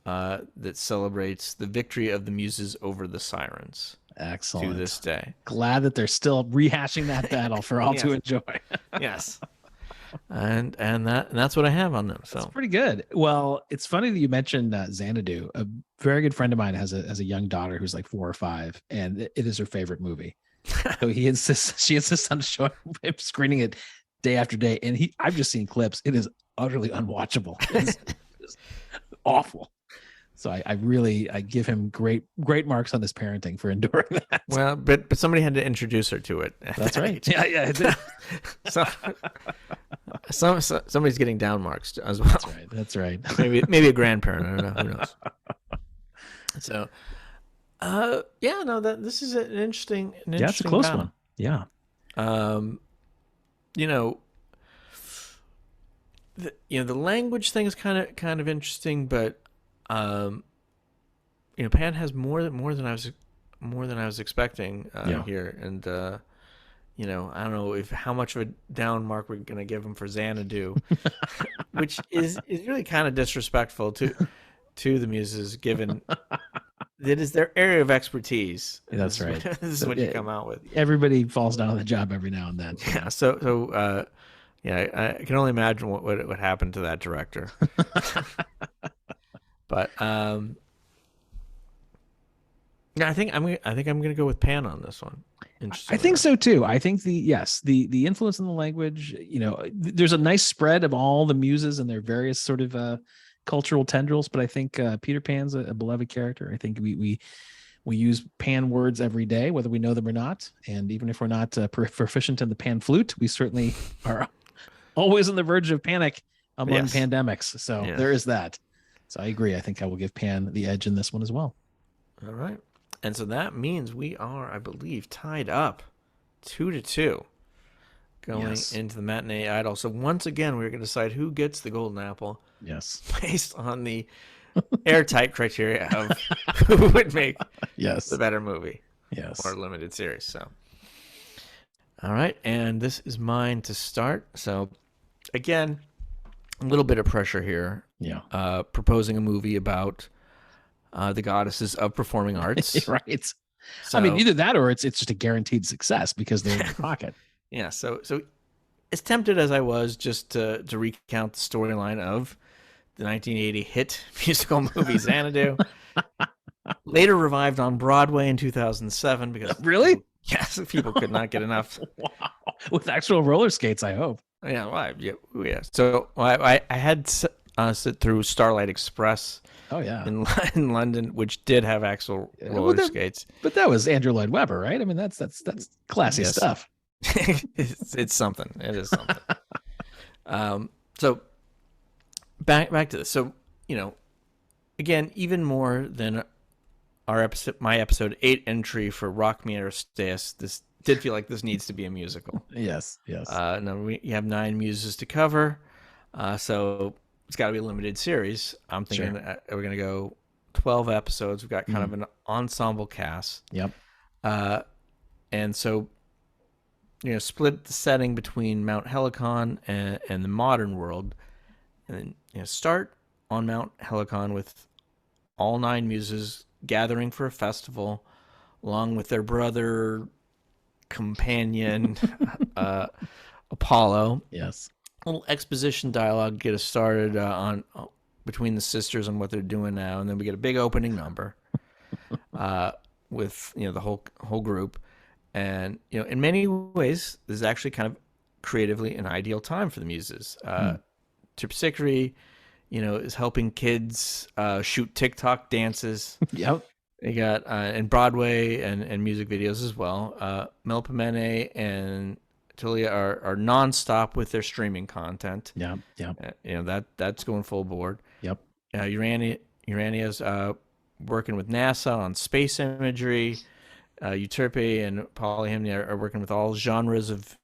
Speaker 2: That celebrates the victory of the Muses over the Sirens.
Speaker 1: Excellent.
Speaker 2: To this day.
Speaker 1: Glad that they're still rehashing that battle for all to enjoy.
Speaker 2: Yes. And that's what I have on them. So
Speaker 1: that's pretty good. Well, it's funny that you mentioned Xanadu. A very good friend of mine has a young daughter who's like 4 or 5, and it is her favorite movie. So she insists on showing him screening it day after day. And I've just seen clips. It is utterly unwatchable. It's awful. So I give him great marks on his parenting for enduring that.
Speaker 2: Well, but somebody had to introduce her to it.
Speaker 1: That's right. Yeah.
Speaker 2: So somebody's getting down marks as well.
Speaker 1: That's right.
Speaker 2: maybe a grandparent. I don't know. Who knows? So, this is an interesting.
Speaker 1: It's a close
Speaker 2: battle.
Speaker 1: one. Yeah.
Speaker 2: The language thing is kind of interesting, but Pan has more than I was expecting here, and I don't know how much of a down mark we're gonna give him for Xanadu, which is really kind of disrespectful to the Muses, given that is their area of expertise.
Speaker 1: That's right.
Speaker 2: This is what you come out with.
Speaker 1: Everybody falls down on the job every now and then.
Speaker 2: Yeah. So I can only imagine what would happen to that director. But I think I'm gonna go with Pan on this one.
Speaker 1: I think so too. I think the influence in the language. There's a nice spread of all the Muses and their various sort of cultural tendrils. But I think Peter Pan's a beloved character. I think we use Pan words every day, whether we know them or not. And even if we're not proficient in the Pan flute, we certainly are always on the verge of panic among pandemics. So there is that. So I agree. I think I will give Pan the edge in this one as well.
Speaker 2: All right. And so that means we are, I believe, tied up 2-2 going into the matinee idol. So once again, we're going to decide who gets the golden apple.
Speaker 1: Yes.
Speaker 2: Based on the airtight criteria of who would make the better movie.
Speaker 1: Yes.
Speaker 2: Or limited series. So, all right. And this is mine to start. So again, a little bit of pressure here.
Speaker 1: Yeah.
Speaker 2: Proposing a movie about the goddesses of performing arts.
Speaker 1: Right. So, I mean, either that or it's just a guaranteed success because they're in your pocket.
Speaker 2: Yeah. So as tempted as I was just to recount the storyline of the 1980 hit musical movie Xanadu, later revived on Broadway in 2007 because
Speaker 1: really?
Speaker 2: People could not get enough.
Speaker 1: Wow. With actual roller skates, I hope.
Speaker 2: Yeah. Well, yeah. So I had sit through Starlight Express.
Speaker 1: Oh yeah,
Speaker 2: in London, which did have actual roller skates.
Speaker 1: But that was Andrew Lloyd Webber, right? I mean, that's classy stuff.
Speaker 2: It's something. It is something. So back to this. So again, even more than my episode 8 entry for Rock Me Aristeas, this did feel like this needs to be a musical.
Speaker 1: Yes.
Speaker 2: No, we have 9 muses to cover, so it's got to be a limited series. I'm thinking we're going to go 12 episodes. We've got kind of an ensemble cast.
Speaker 1: Yep.
Speaker 2: And so, split the setting between Mount Helicon and the modern world. And then, start on Mount Helicon with all 9 muses gathering for a festival, along with their brother, companion, Apollo.
Speaker 1: Yes.
Speaker 2: Little exposition dialogue get us started on between the sisters on what they're doing now, and then we get a big opening number with the whole group, and in many ways this is actually kind of creatively an ideal time for the Muses. Terpsichore, is helping kids shoot TikTok dances.
Speaker 1: Yep.
Speaker 2: They got in Broadway and music videos as well. Melpomene and Tulia are nonstop with their streaming content.
Speaker 1: Yeah.
Speaker 2: That's going full board.
Speaker 1: Yep.
Speaker 2: Urania's working with NASA on space imagery. Euterpe and Polyhymnia are working with all genres of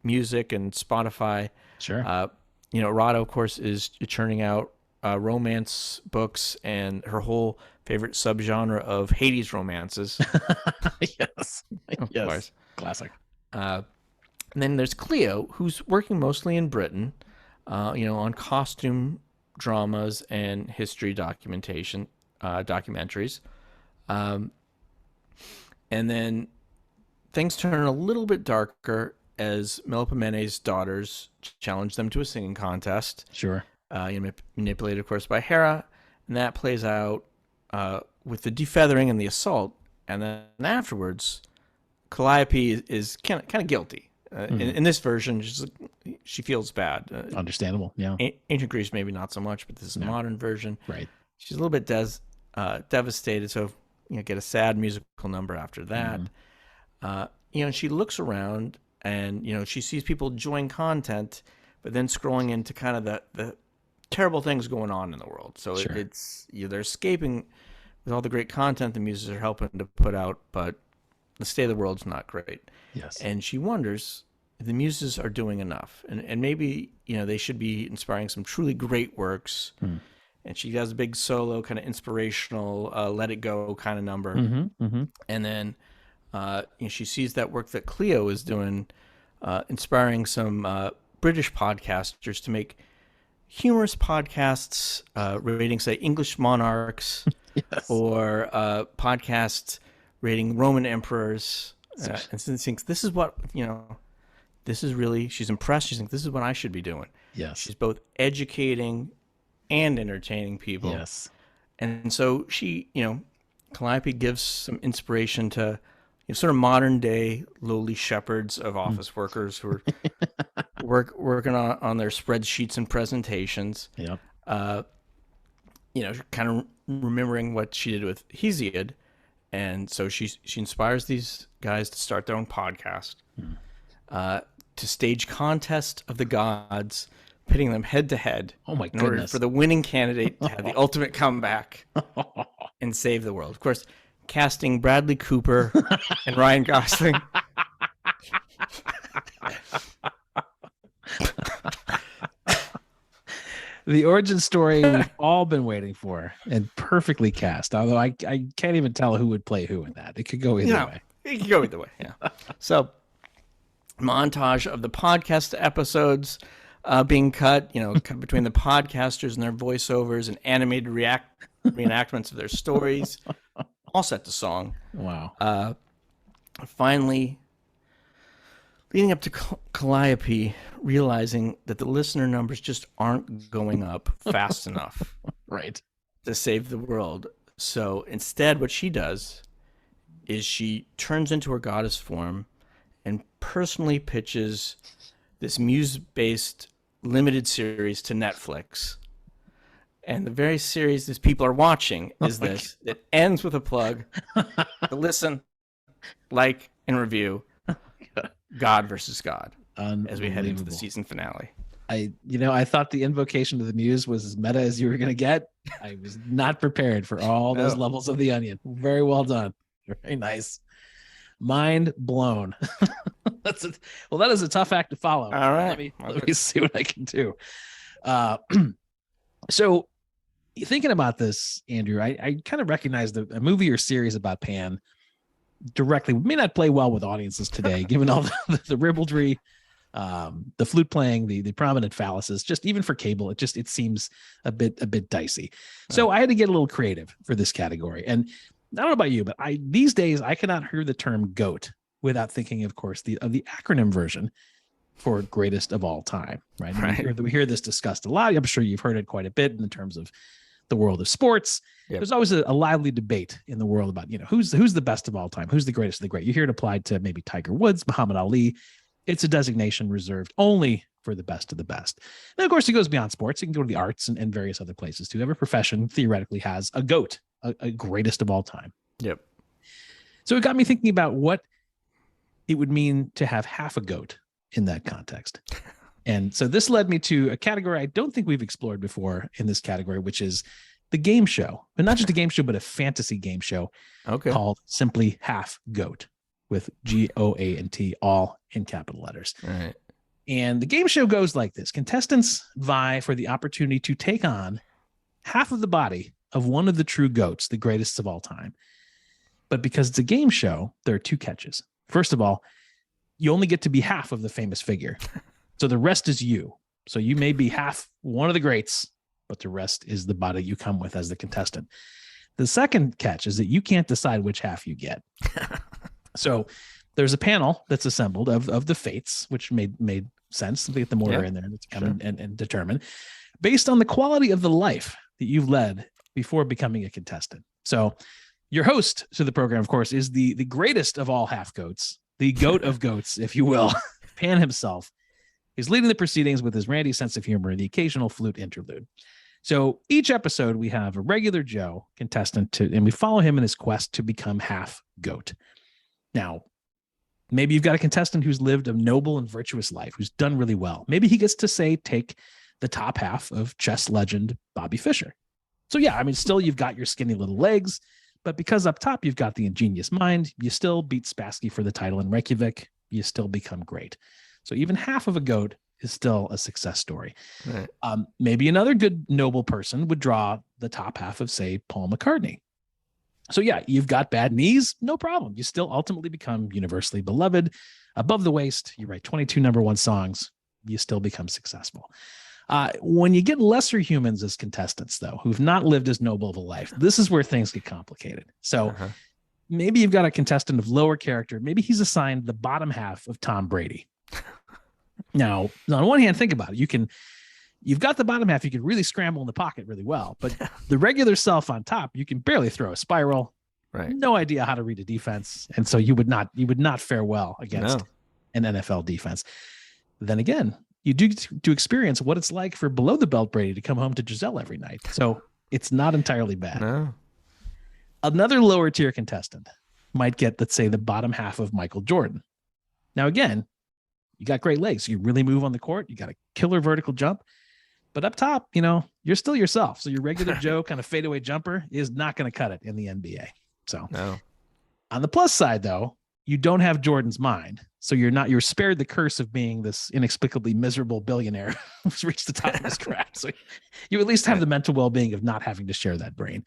Speaker 2: music and Spotify.
Speaker 1: Sure.
Speaker 2: Rado, of course, is churning out romance books, and her whole favorite subgenre of Hades romances.
Speaker 1: Yes.
Speaker 2: Of course.
Speaker 1: Classic.
Speaker 2: And then there's Cleo, who's working mostly in Britain, on costume dramas and history documentaries. And then things turn a little bit darker as Melipomene's daughters challenge them to a singing contest.
Speaker 1: Sure.
Speaker 2: Manipulated, of course, by Hera. And that plays out with the defeathering and the assault. And then afterwards, Calliope is kind of guilty. In this version, she feels bad.
Speaker 1: Understandable, yeah.
Speaker 2: Ancient Greece, maybe not so much, but this is a modern version.
Speaker 1: Right.
Speaker 2: She's a little bit devastated, so get a sad musical number after that. And she looks around, and she sees people enjoying content, but then scrolling into kind of the terrible things going on in the world. So
Speaker 1: sure.
Speaker 2: It's they're escaping with all the great content the Muses are helping to put out, but the state of the world's not great.
Speaker 1: Yes. And
Speaker 2: she wonders if the Muses are doing enough, and maybe they should be inspiring some truly great works. And she does a big solo kind of inspirational let it go kind of number. And then she sees that work that Cleo is doing, inspiring some British podcasters to make humorous podcasts rating, say, English monarchs.
Speaker 1: Yes.
Speaker 2: Or podcasts rating Roman emperors. And she thinks this is what, this is really, she's impressed. She thinks this is what I should be doing.
Speaker 1: Yes.
Speaker 2: She's both educating and entertaining people.
Speaker 1: Yes.
Speaker 2: And so she, Calliope gives some inspiration to sort of modern day lowly shepherds of office workers who are working on their spreadsheets and presentations.
Speaker 1: Yep.
Speaker 2: Kind of remembering what she did with Hesiod. And so she inspires these guys to start their own podcast, to stage contest of the gods, pitting them head to head.
Speaker 1: Oh my
Speaker 2: goodness! In order for the winning candidate to have the ultimate comeback and save the world. Of course, casting Bradley Cooper and Ryan Gosling.
Speaker 1: The origin story we've all been waiting for, and perfectly cast. Although I can't even tell who would play who in that. It could go either way.
Speaker 2: It could go either way. Yeah. So, montage of the podcast episodes being cut. Cut between the podcasters and their voiceovers and animated reenactments of their stories, all set to song.
Speaker 1: Wow.
Speaker 2: Finally, leading up to Calliope realizing that the listener numbers just aren't going up fast enough
Speaker 1: right,
Speaker 2: to save the world. So instead, what she does is she turns into her goddess form and personally pitches this muse-based limited series to Netflix. And the very series that people are watching is this. It ends with a plug to listen, like, and review God versus God as we head into the season finale.
Speaker 1: I thought the invocation to the muse was as meta as you were going to get. I was not prepared for all those levels of the onion. Very well done. Very nice. Mind blown. That is a tough act to follow.
Speaker 2: All right.
Speaker 1: Let me see what I can do. So thinking about this, Andrew, I kind of recognize a movie or series about Pan directly may not play well with audiences today, given all the ribaldry, the flute playing, the prominent phalluses. Just even for cable, it seems a bit dicey. So I had to get a little creative for this category. And I don't know about you, but these days I cannot hear the term GOAT without thinking, of course, of the acronym version for greatest of all time. Right. We hear this discussed a lot. I'm sure you've heard it quite a bit in terms of the world of sports. Yep. There's always a lively debate in the world about, who's the best of all time, who's the greatest of the great. You hear it applied to maybe Tiger Woods, Muhammad Ali. It's a designation reserved only for the best of the best. And of course, it goes beyond sports. You can go to the arts and various other places too. Every profession theoretically has a GOAT, a greatest of all time.
Speaker 2: Yep.
Speaker 1: So it got me thinking about what it would mean to have half a GOAT in that context. And so this led me to a category I don't think we've explored before in this category, which is the game show, but not just a game show, but a fantasy game show called simply Half Goat with GOAT, all in capital letters.
Speaker 2: Right.
Speaker 1: And the game show goes like this. Contestants vie for the opportunity to take on half of the body of one of the true GOATs, the greatest of all time. But because it's a game show, there are two catches. First of all, you only get to be half of the famous figure. So the rest is you. So you may be half one of the greats, but the rest is the body you come with as the contestant. The second catch is that you can't decide which half you get. So there's a panel that's assembled of the fates, which made sense to get the mortar in there to come and determine based on the quality of the life that you've led before becoming a contestant. So your host to the program, of course, is the greatest of all half goats, the goat of goats, if you will, Pan himself. He's leading the proceedings with his randy sense of humor and the occasional flute interlude. So each episode, we have a regular Joe contestant, and we follow him in his quest to become half goat. Now, maybe you've got a contestant who's lived a noble and virtuous life, who's done really well. Maybe he gets to, say, take the top half of chess legend Bobby Fischer. So yeah, I mean, still you've got your skinny little legs, but because up top you've got the ingenious mind, you still beat Spassky for the title in Reykjavik. You still become great. So even half of a goat is still a success story. Right. Maybe another good noble person would draw the top half of, say, Paul McCartney. So yeah, you've got bad knees, no problem. You still ultimately become universally beloved. Above the waist, you write 22 number one songs, you still become successful. When you get lesser humans as contestants, though, who've not lived as noble of a life, this is where things get complicated. So maybe you've got a contestant of lower character. Maybe he's assigned the bottom half of Tom Brady. Now, on one hand, think about it. You've got the bottom half. You can really scramble in the pocket really well, but the regular self on top, you can barely throw a spiral. Right. No idea how to read a defense. And so you would not fare well against an NFL defense. Then again, you do to experience what it's like for below the belt Brady to come home to Giselle every night. So it's not entirely bad. No. Another lower tier contestant might get, let's say, the bottom half of Michael Jordan. Now, again, you got great legs. You really move on the court. You got a killer vertical jump. But up top, you're still yourself. So your regular Joe kind of fadeaway jumper is not going to cut it in the NBA. So on the plus side, though, you don't have Jordan's mind. So you're spared the curse of being this inexplicably miserable billionaire who's reached the top of his craft. So you at least have the mental well-being of not having to share that brain.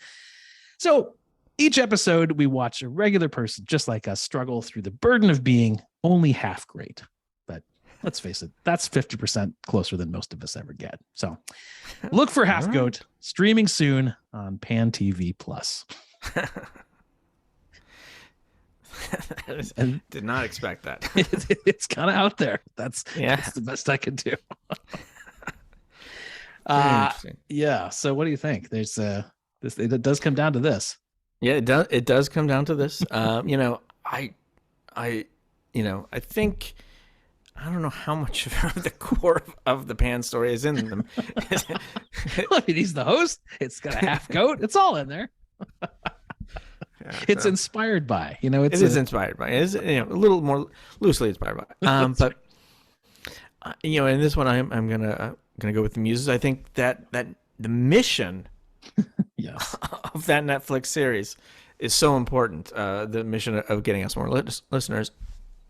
Speaker 1: So each episode, we watch a regular person just like us struggle through the burden of being only half great. But let's face it, that's 50% closer than most of us ever get. So look for Half Goat streaming soon on Pan TV Plus.
Speaker 2: And did not expect that.
Speaker 1: It's kind of out there. That's the best I can do. Yeah. So what do you think? There's it does come down to this.
Speaker 2: Yeah, it does come down to this. I think I don't know how much of the core of the Pan story is in them.
Speaker 1: I mean, he's the host. It's got a half goat. It's all in there. It's inspired by, it
Speaker 2: is inspired by. It's a little more loosely inspired by. But in this one, I'm gonna go with the Muses. I think that the mission of that Netflix series is so important. The mission of getting us more listeners,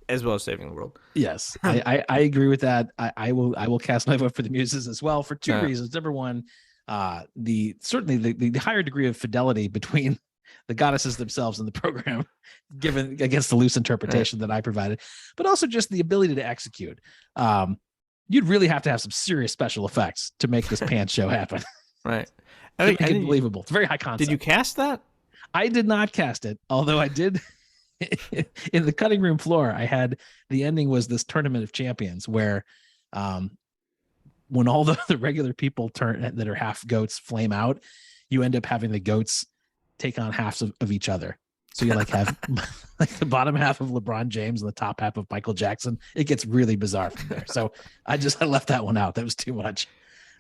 Speaker 2: as well as saving the world.
Speaker 1: Yes, I agree with that. I will cast my vote for the Muses as well for two reasons. Number one, the higher degree of fidelity between the goddesses themselves in the program, given against the loose interpretation that I provided, but also just the ability to execute. You'd really have to have some serious special effects to make this Pan show happen.
Speaker 2: Right.
Speaker 1: It's believable. It's a very high concept.
Speaker 2: Did you cast that?
Speaker 1: I did not cast it, although I did. In the cutting room floor, I had the ending was this Tournament of Champions where when all the regular people that are half goats flame out, you end up having the goats take on halves of each other. So you have like the bottom half of LeBron James and the top half of Michael Jackson. It gets really bizarre from there. So I left that one out. That was too much.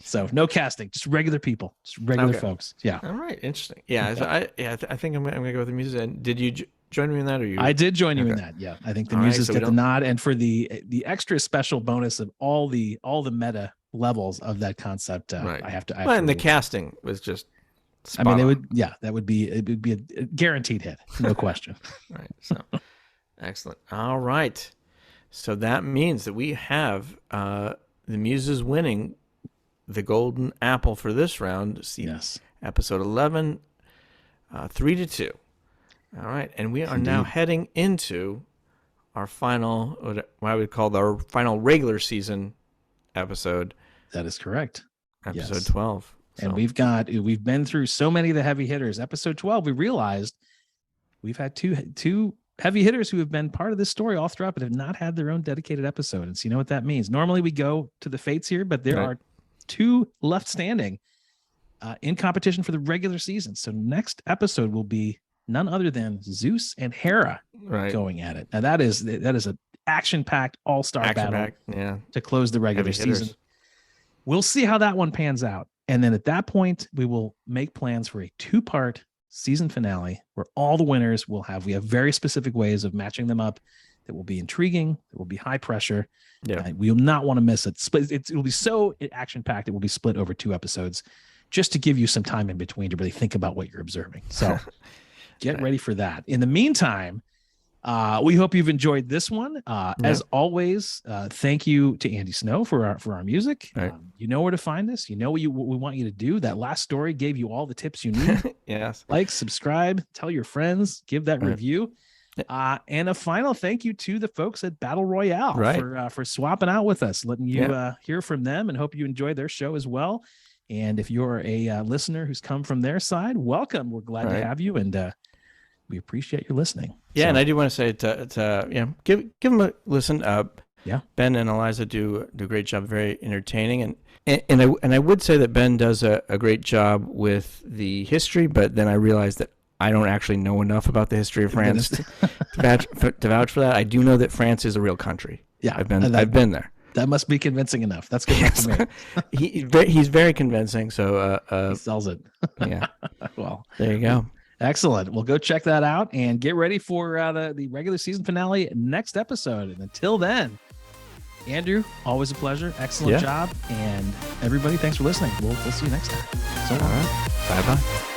Speaker 1: So no casting, just regular people, just regular folks. Yeah.
Speaker 2: All right. Interesting. Yeah. I think I'm gonna go with the Muses. And did you join me in that, or you?
Speaker 1: I did join you in that. Yeah. I think the Muses get the nod, and for the extra special bonus of all the meta levels of that concept, I have to.
Speaker 2: And the casting was just.
Speaker 1: I mean, it would be a guaranteed hit, no question.
Speaker 2: Right. So excellent. All right. So that means that we have the Muses winning the golden apple for this round. See,
Speaker 1: Yes.
Speaker 2: episode 11, 3-2. All right, and we are now heading into our final, what I would call our final regular season episode.
Speaker 1: That is correct.
Speaker 2: Episode 12.
Speaker 1: And we've been through so many of the heavy hitters. Episode 12, we realized we've had two heavy hitters who have been part of this story all throughout, but have not had their own dedicated episode. And so you know what that means. Normally we go to the fates here, but there are two left standing in competition for the regular season. So next episode will be none other than Zeus and Hera going at it. Now that is an action-packed all-star battle to close the regular season. We'll see how that one pans out. And then at that point, we will make plans for a 2-part season finale where all the winners we have very specific ways of matching them up that will be intriguing, that will be high pressure. Yeah. We will not want to miss it. It will be so action-packed, it will be split over 2 episodes just to give you some time in between to really think about what you're observing. So get ready for that. In the meantime, we hope you've enjoyed this one. As always, thank you to Andy Snow for our music. You know where to find us. You know what we want you to do. That last story gave you all the tips you need.
Speaker 2: Yes.
Speaker 1: Like, subscribe, tell your friends, give that review. And a final thank you to the folks at Battle Royale for swapping out with us, letting you hear from them, and hope you enjoyed their show as well. And if you're a listener who's come from their side, welcome. We're glad to have you, and we appreciate your listening.
Speaker 2: Yeah, and I do want to say to give them a listen. Ben and Eliza do a great job, very entertaining, and I would say that Ben does a great job with the history, but then I realized that I don't actually know enough about the history of France to vouch for that. I do know that France is a real country. Yeah, I've been there.
Speaker 1: That must be convincing enough. That's good enough for
Speaker 2: me. He's very convincing. So
Speaker 1: he sells it.
Speaker 2: Yeah.
Speaker 1: Well,
Speaker 2: there you go.
Speaker 1: Excellent. Well, go check that out and get ready for the regular season finale next episode. And until then, Andrew, always a pleasure. Excellent job. And everybody, thanks for listening. We'll see you next time. So long.
Speaker 2: All right. Bye-bye.